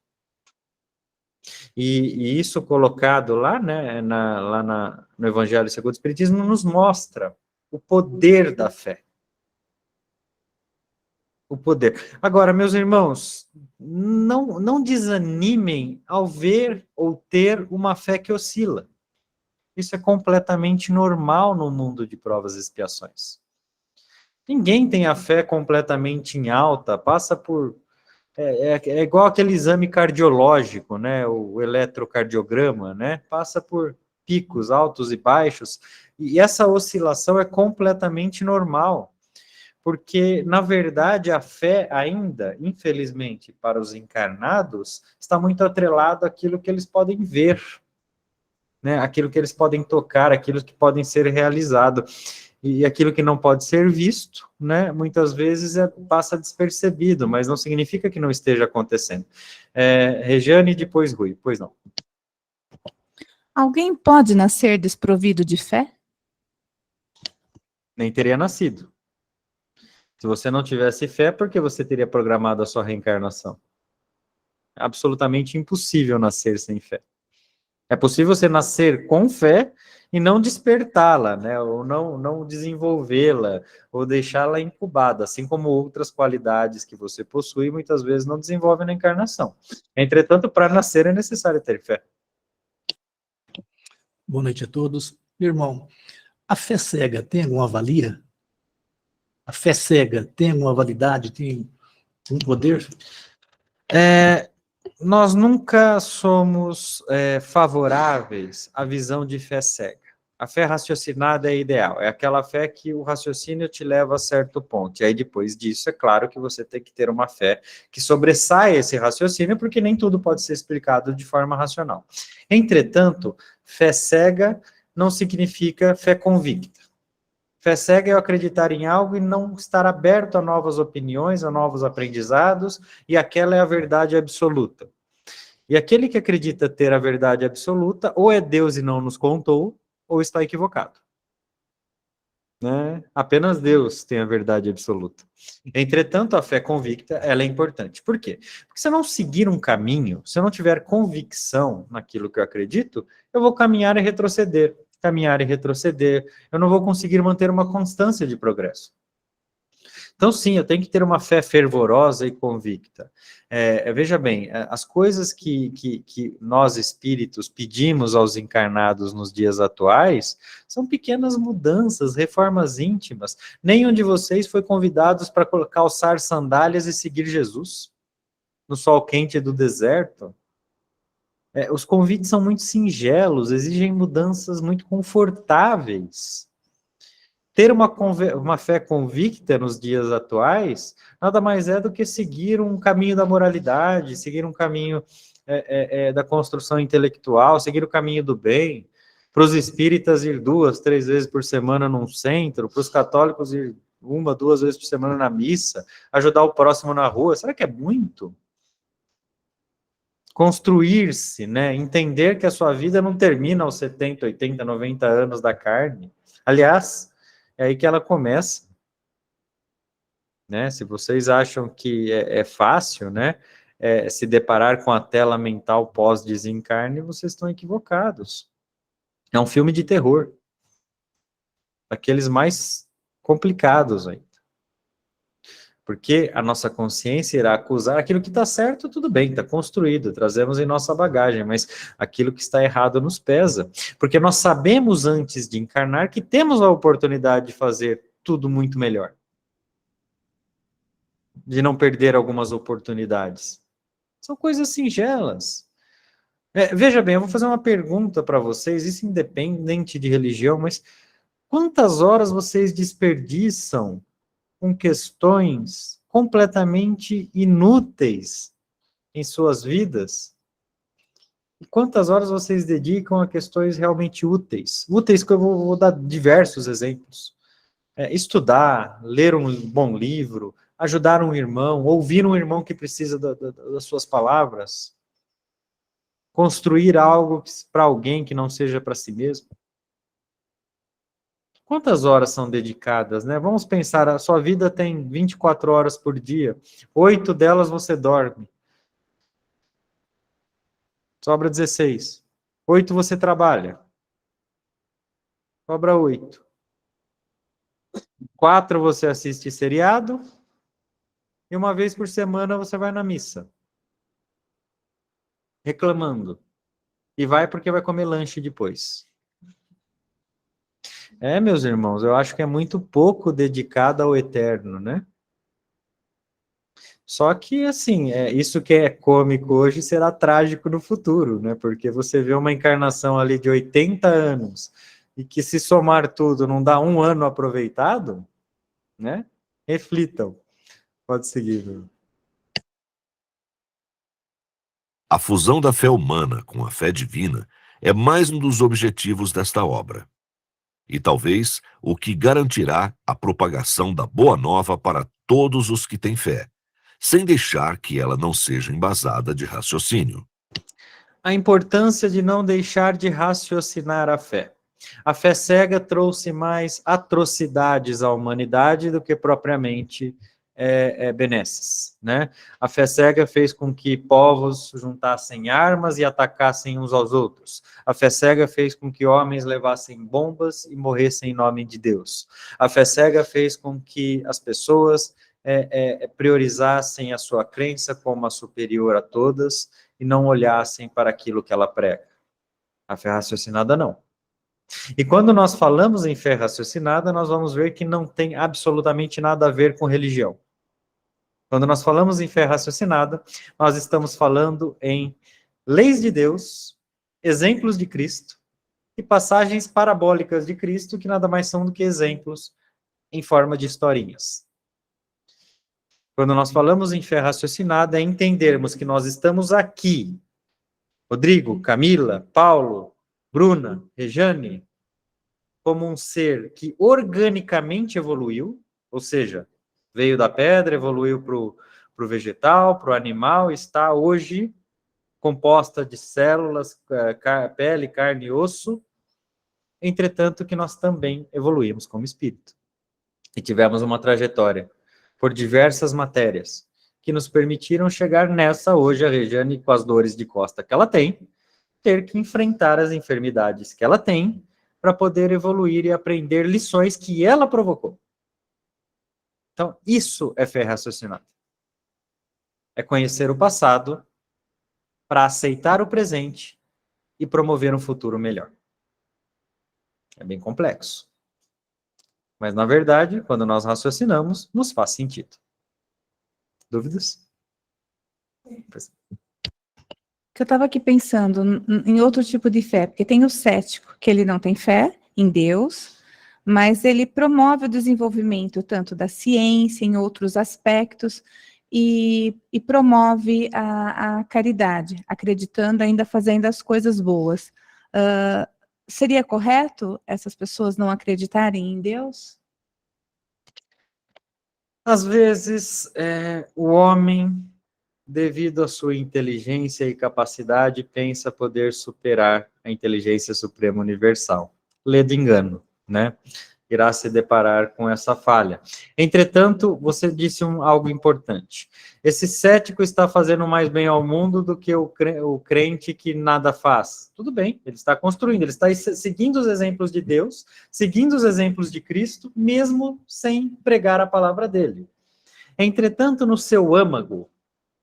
E isso colocado lá, né, no Evangelho segundo o Espiritismo, nos mostra o poder da fé. O poder. Agora, meus irmãos, não desanimem ao ver ou ter uma fé que oscila. Isso é completamente normal no mundo de provas e expiações. Ninguém tem a fé completamente em alta, passa por... É igual aquele exame cardiológico, né? O eletrocardiograma, né? Passa por picos altos e baixos, e essa oscilação é completamente normal. Porque, na verdade, a fé ainda, infelizmente, para os encarnados, está muito atrelado àquilo que eles podem ver, né? Aquilo que eles podem tocar, aquilo que podem ser realizado. E aquilo que não pode ser visto, né? Muitas vezes passa despercebido, mas não significa que não esteja acontecendo. Regiane, depois Rui, pois não. Alguém pode nascer desprovido de fé? Nem teria nascido. Se você não tivesse fé, por que você teria programado a sua reencarnação? É absolutamente impossível nascer sem fé. É possível você nascer com fé e não despertá-la, né? Ou não desenvolvê-la, ou deixá-la incubada, assim como outras qualidades que você possui, muitas vezes não desenvolve na encarnação. Entretanto, para nascer é necessário ter fé. Boa noite a todos. Meu irmão, a fé cega tem alguma valia? A fé cega tem alguma validade? Tem um poder? Nós nunca somos favoráveis à visão de fé cega. A fé raciocinada é ideal, é aquela fé que o raciocínio te leva a certo ponto. E aí, depois disso, é claro que você tem que ter uma fé que sobressaia esse raciocínio, porque nem tudo pode ser explicado de forma racional. Entretanto, fé cega não significa fé convicta. Fé cega é eu acreditar em algo e não estar aberto a novas opiniões, a novos aprendizados, e aquela é a verdade absoluta. E aquele que acredita ter a verdade absoluta, ou é Deus e não nos contou, ou está equivocado. Né? Apenas Deus tem a verdade absoluta. Entretanto, a fé convicta, ela é importante. Por quê? Porque se eu não seguir um caminho, se eu não tiver convicção naquilo que eu acredito, eu vou caminhar e retroceder, eu não vou conseguir manter uma constância de progresso. Então, sim, eu tenho que ter uma fé fervorosa e convicta. Veja bem, as coisas que nós espíritos pedimos aos encarnados nos dias atuais são pequenas mudanças, reformas íntimas. Nenhum de vocês foi convidado para calçar sandálias e seguir Jesus no sol quente do deserto. Os convites são muito singelos, exigem mudanças muito confortáveis. Ter uma fé convicta nos dias atuais nada mais é do que seguir um caminho da moralidade, seguir um caminho da construção intelectual, seguir o caminho do bem. Para os espíritas, ir 2, 3 vezes por semana num centro, para os católicos, ir 1, 2 vezes por semana na missa, ajudar o próximo na rua. Será que é muito? Construir-se, né? Entender que a sua vida não termina aos 70, 80, 90 anos da carne. Aliás, é aí que ela começa, né? Se vocês acham que é fácil, né, se deparar com a tela mental pós-desencarne, vocês estão equivocados. É um filme de terror, daqueles mais complicados ainda. Porque a nossa consciência irá acusar aquilo que está certo, tudo bem, está construído, trazemos em nossa bagagem, mas aquilo que está errado nos pesa. Porque nós sabemos antes de encarnar que temos a oportunidade de fazer tudo muito melhor. De não perder algumas oportunidades. São coisas singelas. Veja bem, eu vou fazer uma pergunta para vocês, isso independente de religião, mas quantas horas vocês desperdiçam com questões completamente inúteis em suas vidas? E quantas horas vocês dedicam a questões realmente úteis? Úteis que eu vou dar diversos exemplos. Estudar, ler um bom livro, ajudar um irmão, ouvir um irmão que precisa das suas palavras, construir algo para alguém que não seja para si mesmo. Quantas horas são dedicadas, né? Vamos pensar, a sua vida tem 24 horas por dia, 8 delas você dorme. Sobra 16. 8 você trabalha. Sobra 8. 4 você assiste seriado. E uma vez por semana você vai na missa. Reclamando. E vai porque vai comer lanche depois. Meus irmãos, eu acho que é muito pouco dedicado ao eterno, né? Só que, assim, isso que é cômico hoje será trágico no futuro, né? Porque você vê uma encarnação ali de 80 anos e que, se somar tudo, não dá um ano aproveitado, né? Reflitam. Pode seguir, Bruno. A fusão da fé humana com a fé divina é mais um dos objetivos desta obra. E talvez o que garantirá a propagação da Boa Nova para todos os que têm fé, sem deixar que ela não seja embasada de raciocínio. A importância de não deixar de raciocinar a fé. A fé cega trouxe mais atrocidades à humanidade do que propriamente benesses, né? A fé cega fez com que povos juntassem armas e atacassem uns aos outros. A fé cega fez com que homens levassem bombas e morressem em nome de Deus. A fé cega fez com que as pessoas priorizassem a sua crença como a superior a todas e não olhassem para aquilo que ela prega. A fé raciocinada não. E quando nós falamos em fé raciocinada, nós vamos ver que não tem absolutamente nada a ver com religião. Quando nós falamos em fé raciocinada, nós estamos falando em leis de Deus, exemplos de Cristo e passagens parabólicas de Cristo, que nada mais são do que exemplos em forma de historinhas. Quando nós falamos em fé raciocinada, é entendermos que nós estamos aqui, Rodrigo, Camila, Paulo, Bruna, Rejane, como um ser que organicamente evoluiu, ou seja, veio da pedra, evoluiu para o vegetal, para o animal, está hoje composta de células, pele, carne e osso, entretanto que nós também evoluímos como espírito. E tivemos uma trajetória por diversas matérias, que nos permitiram chegar nessa hoje, a Rejane, com as dores de costa que ela tem, ter que enfrentar as enfermidades que ela tem, para poder evoluir e aprender lições que ela provocou. Então, isso é fé raciocinada. É conhecer o passado para aceitar o presente e promover um futuro melhor. É bem complexo. Mas, na verdade, quando nós raciocinamos, nos faz sentido. Dúvidas? Que eu estava aqui pensando em outro tipo de fé, porque tem o cético, que ele não tem fé em Deus, mas ele promove o desenvolvimento tanto da ciência, em outros aspectos, e promove a caridade, acreditando, ainda fazendo as coisas boas. Seria correto essas pessoas não acreditarem em Deus? Às vezes, o homem, devido à sua inteligência e capacidade, pensa poder superar a inteligência suprema universal. Ledo engano, né? Irá se deparar com essa falha. Entretanto, você disse algo importante. Esse cético está fazendo mais bem ao mundo do que o crente que nada faz. Tudo bem, ele está construindo, ele está seguindo os exemplos de Deus, seguindo os exemplos de Cristo, mesmo sem pregar a palavra dele. Entretanto, no seu âmago,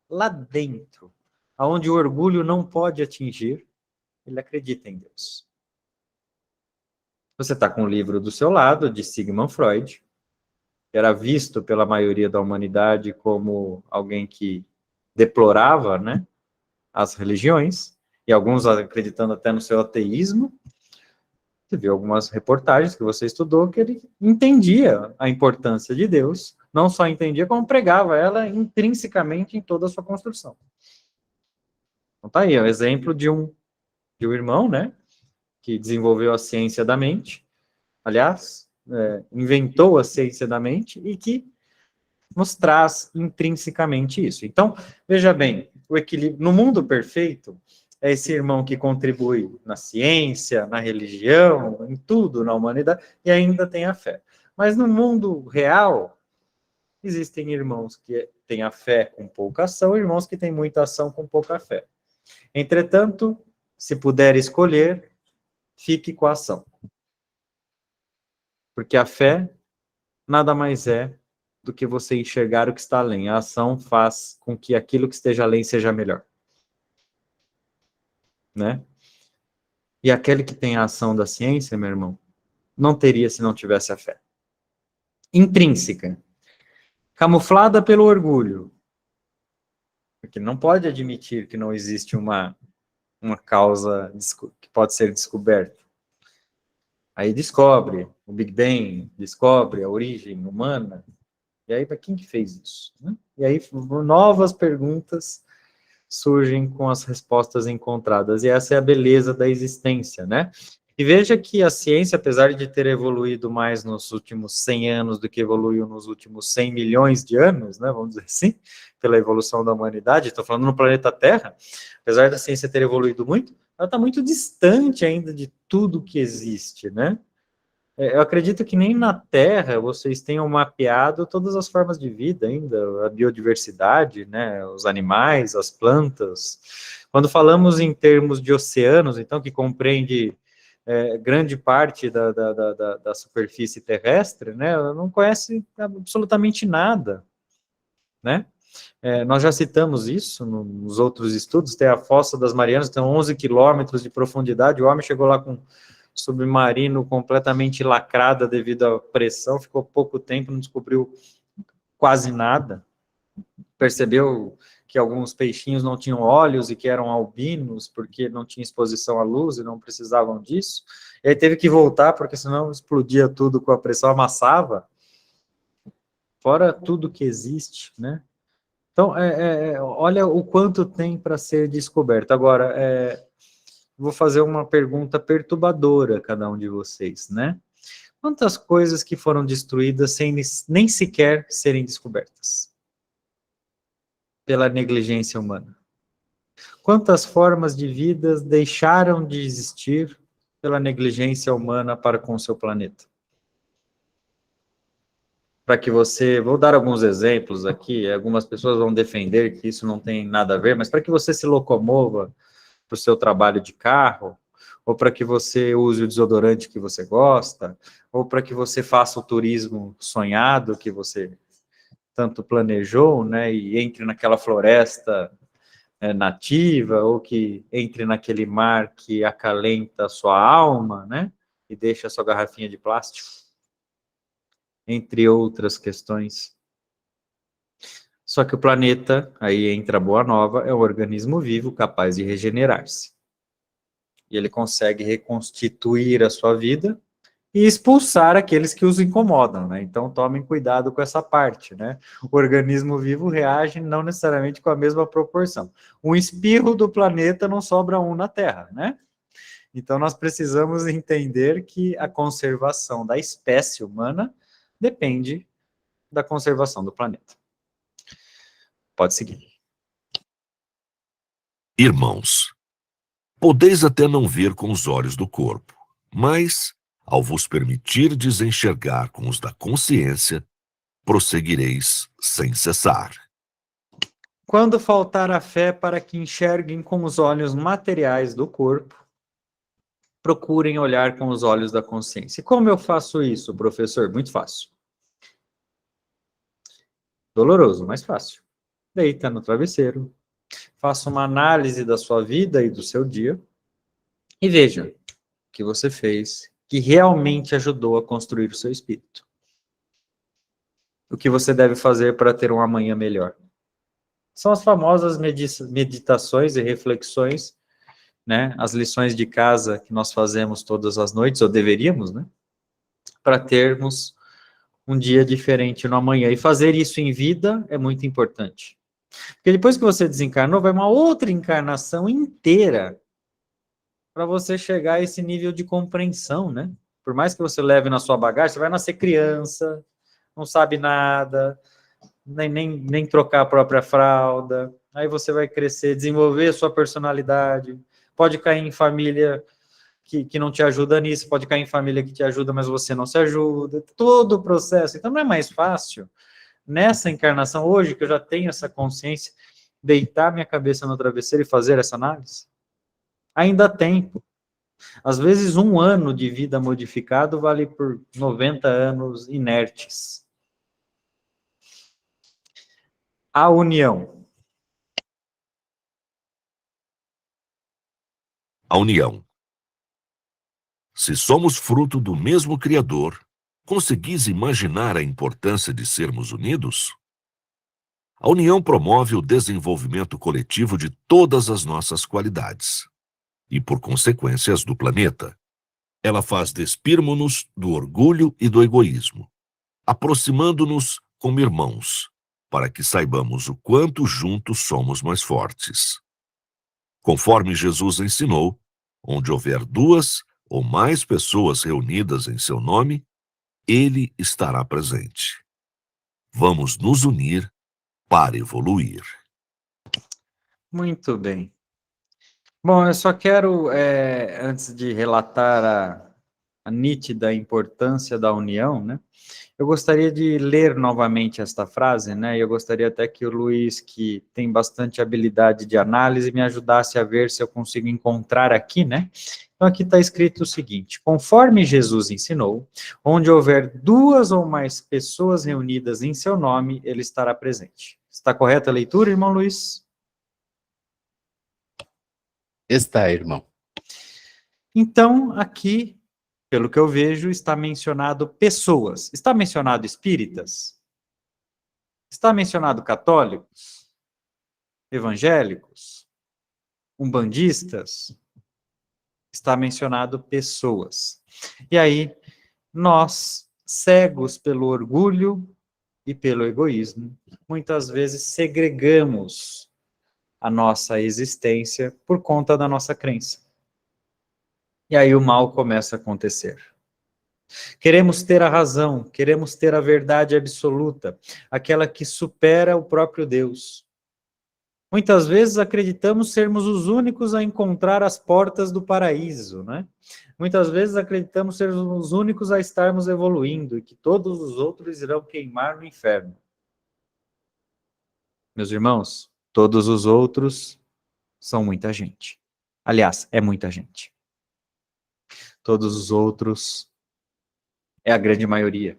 lá dentro, onde o orgulho não pode atingir, ele acredita em Deus. Você está com o livro do seu lado, de Sigmund Freud, que era visto pela maioria da humanidade como alguém que deplorava, né, as religiões, e alguns acreditando até no seu ateísmo. Você viu algumas reportagens que você estudou que ele entendia a importância de Deus, não só entendia, como pregava ela intrinsecamente em toda a sua construção. Então tá aí, é um exemplo de um irmão, né, que desenvolveu a ciência da mente, aliás, inventou a ciência da mente e que nos traz intrinsecamente isso. Então, veja bem, o equilíbrio no mundo perfeito é esse irmão que contribui na ciência, na religião, em tudo na humanidade e ainda tem a fé. Mas no mundo real, existem irmãos que têm a fé com pouca ação e irmãos que têm muita ação com pouca fé. Entretanto, se puder escolher, fique com a ação. Porque a fé nada mais é do que você enxergar o que está além. A ação faz com que aquilo que esteja além seja melhor. Né? E aquele que tem a ação da ciência, meu irmão, não teria se não tivesse a fé. Intrínseca. Camuflada pelo orgulho. Porque não pode admitir que não existe uma causa que pode ser descoberta. Aí descobre o Big Bang, descobre a origem humana. E aí, para quem que fez isso? Né? E aí, novas perguntas surgem com as respostas encontradas. E essa é a beleza da existência, né? E veja que a ciência, apesar de ter evoluído mais nos últimos 100 anos do que evoluiu nos últimos 100 milhões de anos, né, vamos dizer assim, pela evolução da humanidade, estou falando no planeta Terra, apesar da ciência ter evoluído muito, ela está muito distante ainda de tudo que existe, né? Eu acredito que nem na Terra vocês tenham mapeado todas as formas de vida ainda, a biodiversidade, né, os animais, as plantas. Quando falamos em termos de oceanos, então, que compreende grande parte da superfície terrestre, né, não conhece absolutamente nada, né? Nós já citamos isso nos outros estudos, tem a Fossa das Marianas, tem 11 quilômetros de profundidade, o homem chegou lá com submarino completamente lacrada devido à pressão, ficou pouco tempo, não descobriu quase nada, percebeu que alguns peixinhos não tinham olhos e que eram albinos, porque não tinha exposição à luz e não precisavam disso, e aí teve que voltar, porque senão explodia tudo com a pressão, amassava, fora tudo que existe, né? Então, olha o quanto tem para ser descoberto. Agora, vou fazer uma pergunta perturbadora a cada um de vocês, né? Quantas coisas que foram destruídas sem nem sequer serem descobertas? Pela negligência humana. Quantas formas de vida deixaram de existir pela negligência humana para com o seu planeta? Para que você, vou dar alguns exemplos aqui, algumas pessoas vão defender que isso não tem nada a ver, mas para que você se locomova para o seu trabalho de carro, ou para que você use o desodorante que você gosta, ou para que você faça o turismo sonhado que você tanto planejou, né, e entre naquela floresta nativa, ou que entre naquele mar que acalenta a sua alma, né, e deixa a sua garrafinha de plástico, entre outras questões. Só que o planeta, aí entra a boa nova, é um organismo vivo capaz de regenerar-se. E ele consegue reconstituir a sua vida e expulsar aqueles que os incomodam, né? Então tomem cuidado com essa parte, né? O organismo vivo reage não necessariamente com a mesma proporção. Um espirro do planeta não sobra um na Terra, né? Então nós precisamos entender que a conservação da espécie humana depende da conservação do planeta. Pode seguir. Irmãos, podeis até não ver com os olhos do corpo, mas, ao vos permitirdes enxergar com os da consciência, prosseguireis sem cessar. Quando faltar a fé para que enxerguem com os olhos materiais do corpo, procurem olhar com os olhos da consciência. E como eu faço isso, professor? Muito fácil. Doloroso, mas fácil. Deita no travesseiro, faça uma análise da sua vida e do seu dia e veja o que você fez que realmente ajudou a construir o seu espírito. O que você deve fazer para ter um amanhã melhor. São as famosas meditações e reflexões, né? As lições de casa que nós fazemos todas as noites, ou deveríamos, né? Para termos um dia diferente no amanhã. E fazer isso em vida é muito importante. Porque depois que você desencarnou, vai uma outra encarnação inteira para você chegar a esse nível de compreensão, né? Por mais que você leve na sua bagagem, você vai nascer criança, não sabe nada, nem trocar a própria fralda, aí você vai crescer, desenvolver a sua personalidade, pode cair em família que não te ajuda nisso, pode cair em família que te ajuda, mas você não se ajuda, todo o processo. Então não é mais fácil, nessa encarnação, hoje que eu já tenho essa consciência, deitar minha cabeça no travesseiro e fazer essa análise? Ainda há tempo. Às vezes 1 ano de vida modificado vale por 90 anos inertes. A união. A união. Se somos fruto do mesmo Criador, conseguis imaginar a importância de sermos unidos? A união promove o desenvolvimento coletivo de todas as nossas qualidades e, por consequência, as do planeta. Ela faz despirmos-nos do orgulho e do egoísmo, aproximando-nos como irmãos, para que saibamos o quanto juntos somos mais fortes. Conforme Jesus ensinou, onde houver 2 ou mais pessoas reunidas em seu nome, ele estará presente. Vamos nos unir para evoluir. Muito bem. Bom, eu só quero, antes de relatar a nítida importância da união, né? Eu gostaria de ler novamente esta frase, né? Eu gostaria até que o Luiz, que tem bastante habilidade de análise, me ajudasse a ver se eu consigo encontrar aqui, né? Então, aqui está escrito o seguinte: conforme Jesus ensinou, onde houver 2 ou mais pessoas reunidas em seu nome, ele estará presente. Está correta a leitura, irmão Luiz? Está, irmão. Então, aqui, pelo que eu vejo, está mencionado pessoas. Está mencionado espíritas? Está mencionado católicos? Evangélicos? Umbandistas? Está mencionado pessoas. E aí, nós, cegos pelo orgulho e pelo egoísmo, muitas vezes segregamos a nossa existência por conta da nossa crença. E aí o mal começa a acontecer. Queremos ter a razão, queremos ter a verdade absoluta, aquela que supera o próprio Deus. Muitas vezes acreditamos sermos os únicos a encontrar as portas do paraíso, né? Muitas vezes acreditamos sermos os únicos a estarmos evoluindo e que todos os outros irão queimar no inferno. Meus irmãos, todos os outros são muita gente. Aliás, é muita gente. Todos os outros é a grande maioria.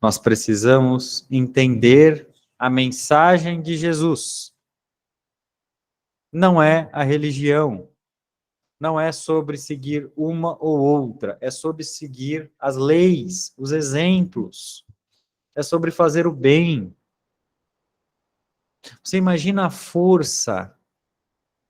Nós precisamos entender a mensagem de Jesus. Não é a religião. Não é sobre seguir uma ou outra. É sobre seguir as leis, os exemplos. É sobre fazer o bem. Você imagina a força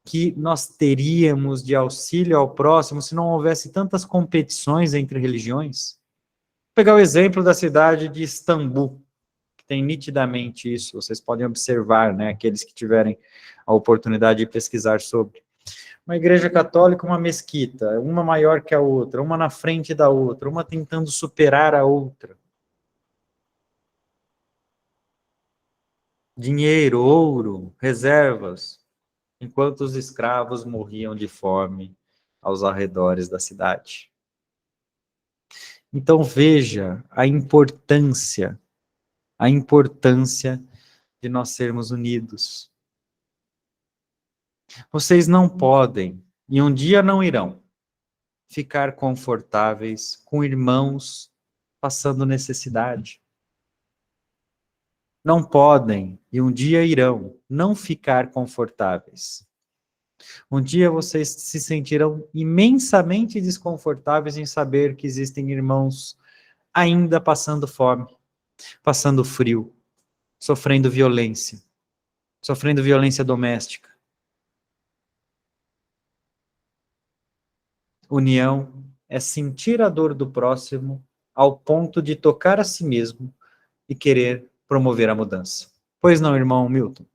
que nós teríamos de auxílio ao próximo se não houvesse tantas competições entre religiões? Vou pegar o exemplo da cidade de Istambul, que tem nitidamente isso, vocês podem observar, né, aqueles que tiverem a oportunidade de pesquisar sobre. Uma igreja católica, uma mesquita, uma maior que a outra, uma na frente da outra, uma tentando superar a outra. Dinheiro, ouro, reservas, enquanto os escravos morriam de fome aos arredores da cidade. Então veja a importância de nós sermos unidos. Vocês não podem, e um dia não irão, ficar confortáveis com irmãos passando necessidade. Não podem, e um dia irão, não ficar confortáveis. Um dia vocês se sentirão imensamente desconfortáveis em saber que existem irmãos ainda passando fome, passando frio, sofrendo violência doméstica. União é sentir a dor do próximo ao ponto de tocar a si mesmo e querer promover a mudança. Pois não, irmão Milton?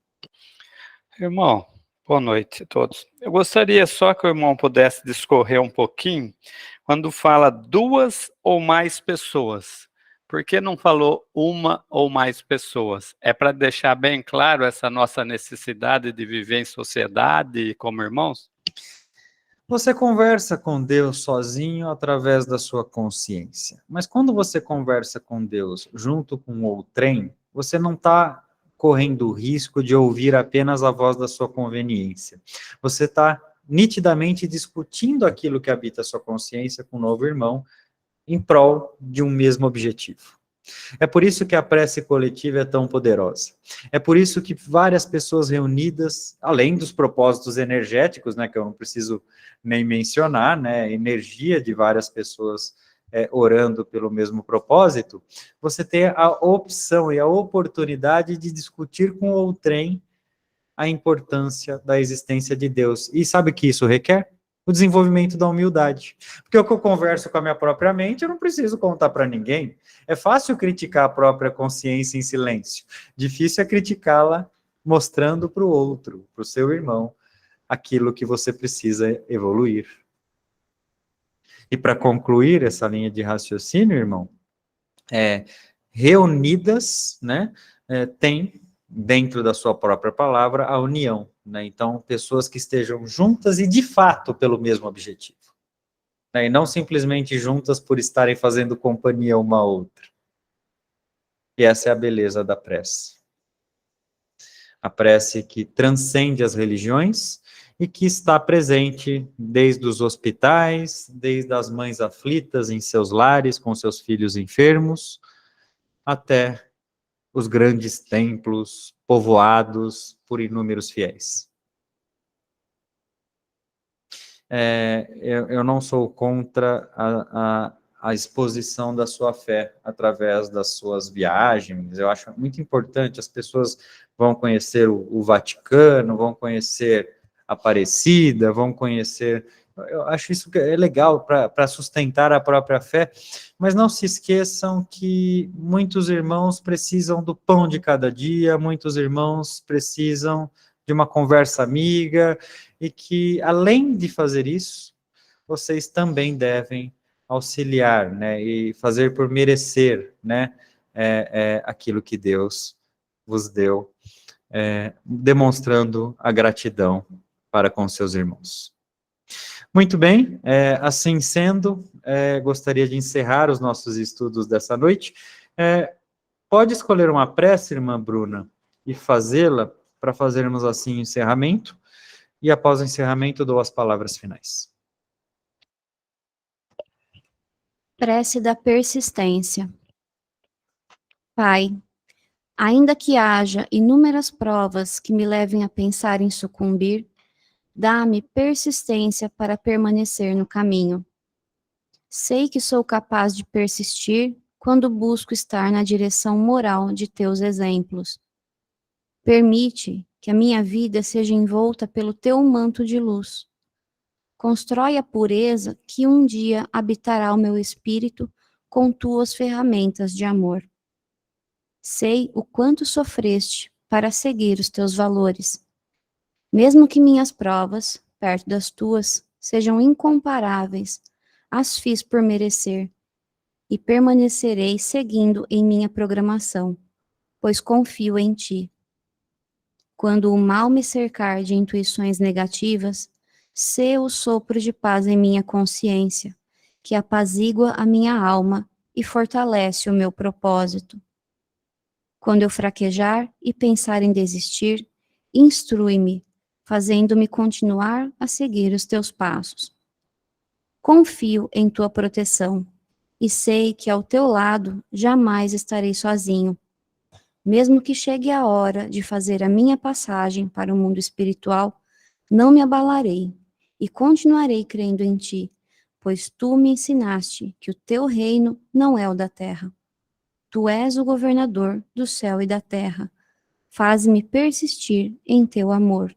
Irmão, boa noite a todos. Eu gostaria só que o irmão pudesse discorrer um pouquinho quando fala 2 ou mais pessoas. Por que não falou uma ou mais pessoas? É para deixar bem claro essa nossa necessidade de viver em sociedade como irmãos? Você conversa com Deus sozinho através da sua consciência. Mas quando você conversa com Deus junto com outrem, você não está correndo o risco de ouvir apenas a voz da sua conveniência. Você está nitidamente discutindo aquilo que habita a sua consciência com um novo irmão em prol de um mesmo objetivo. É por isso que a prece coletiva é tão poderosa. É por isso que várias pessoas reunidas, além dos propósitos energéticos, né, que eu não preciso nem mencionar, né, energia de várias pessoas orando pelo mesmo propósito, você tem a opção e a oportunidade de discutir com outrem a importância da existência de Deus. E sabe o que isso requer? O desenvolvimento da humildade. Porque o que eu converso com a minha própria mente, eu não preciso contar para ninguém. É fácil criticar a própria consciência em silêncio. Difícil é criticá-la mostrando para o outro, para o seu irmão, aquilo que você precisa evoluir. E para concluir essa linha de raciocínio, irmão, reunidas, né, tem dentro da sua própria palavra a união, né? Então, pessoas que estejam juntas e de fato pelo mesmo objetivo. né, e não simplesmente juntas por estarem fazendo companhia uma à outra. E essa é a beleza da prece. A prece que transcende as religiões e que está presente desde os hospitais, desde as mães aflitas em seus lares com seus filhos enfermos, até os grandes templos povoados por inúmeros fiéis. Eu não sou contra a exposição da sua fé através das suas viagens. Eu acho muito importante, as pessoas vão conhecer o Vaticano, vão conhecer Aparecida, vão conhecer... Eu acho isso é legal para sustentar a própria fé, mas não se esqueçam que muitos irmãos precisam do pão de cada dia, muitos irmãos precisam de uma conversa amiga, e que, além de fazer isso, vocês também devem auxiliar, né, e fazer por merecer, né, aquilo que Deus vos deu, demonstrando a gratidão para com seus irmãos. Muito bem, assim sendo, gostaria de encerrar os nossos estudos dessa noite. Pode escolher uma prece, irmã Bruna, e fazê-la, para fazermos assim o encerramento, e após o encerramento dou as palavras finais. Prece da persistência. Pai, ainda que haja inúmeras provas que me levem a pensar em sucumbir, dá-me persistência para permanecer no caminho. Sei que sou capaz de persistir quando busco estar na direção moral de teus exemplos. Permite que a minha vida seja envolta pelo teu manto de luz. Constrói a pureza que um dia habitará o meu espírito com tuas ferramentas de amor. Sei o quanto sofreste para seguir os teus valores. Mesmo que minhas provas, perto das tuas, sejam incomparáveis, as fiz por merecer, e permanecerei seguindo em minha programação, pois confio em ti. Quando o mal me cercar de intuições negativas, sê o sopro de paz em minha consciência, que apazigua a minha alma e fortalece o meu propósito. Quando eu fraquejar e pensar em desistir, instrui-me, fazendo-me continuar a seguir os teus passos. Confio em tua proteção e sei que ao teu lado jamais estarei sozinho. Mesmo que chegue a hora de fazer a minha passagem para o mundo espiritual, não me abalarei e continuarei crendo em ti, pois tu me ensinaste que o teu reino não é o da terra. Tu és o governador do céu e da terra. Faz-me persistir em teu amor.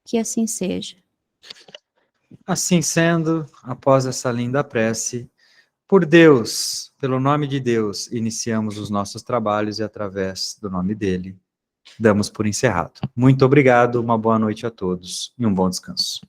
Que assim seja. Assim sendo, após essa linda prece, por Deus, pelo nome de Deus, iniciamos os nossos trabalhos e através do nome dele, damos por encerrado. Muito obrigado, uma boa noite a todos e um bom descanso.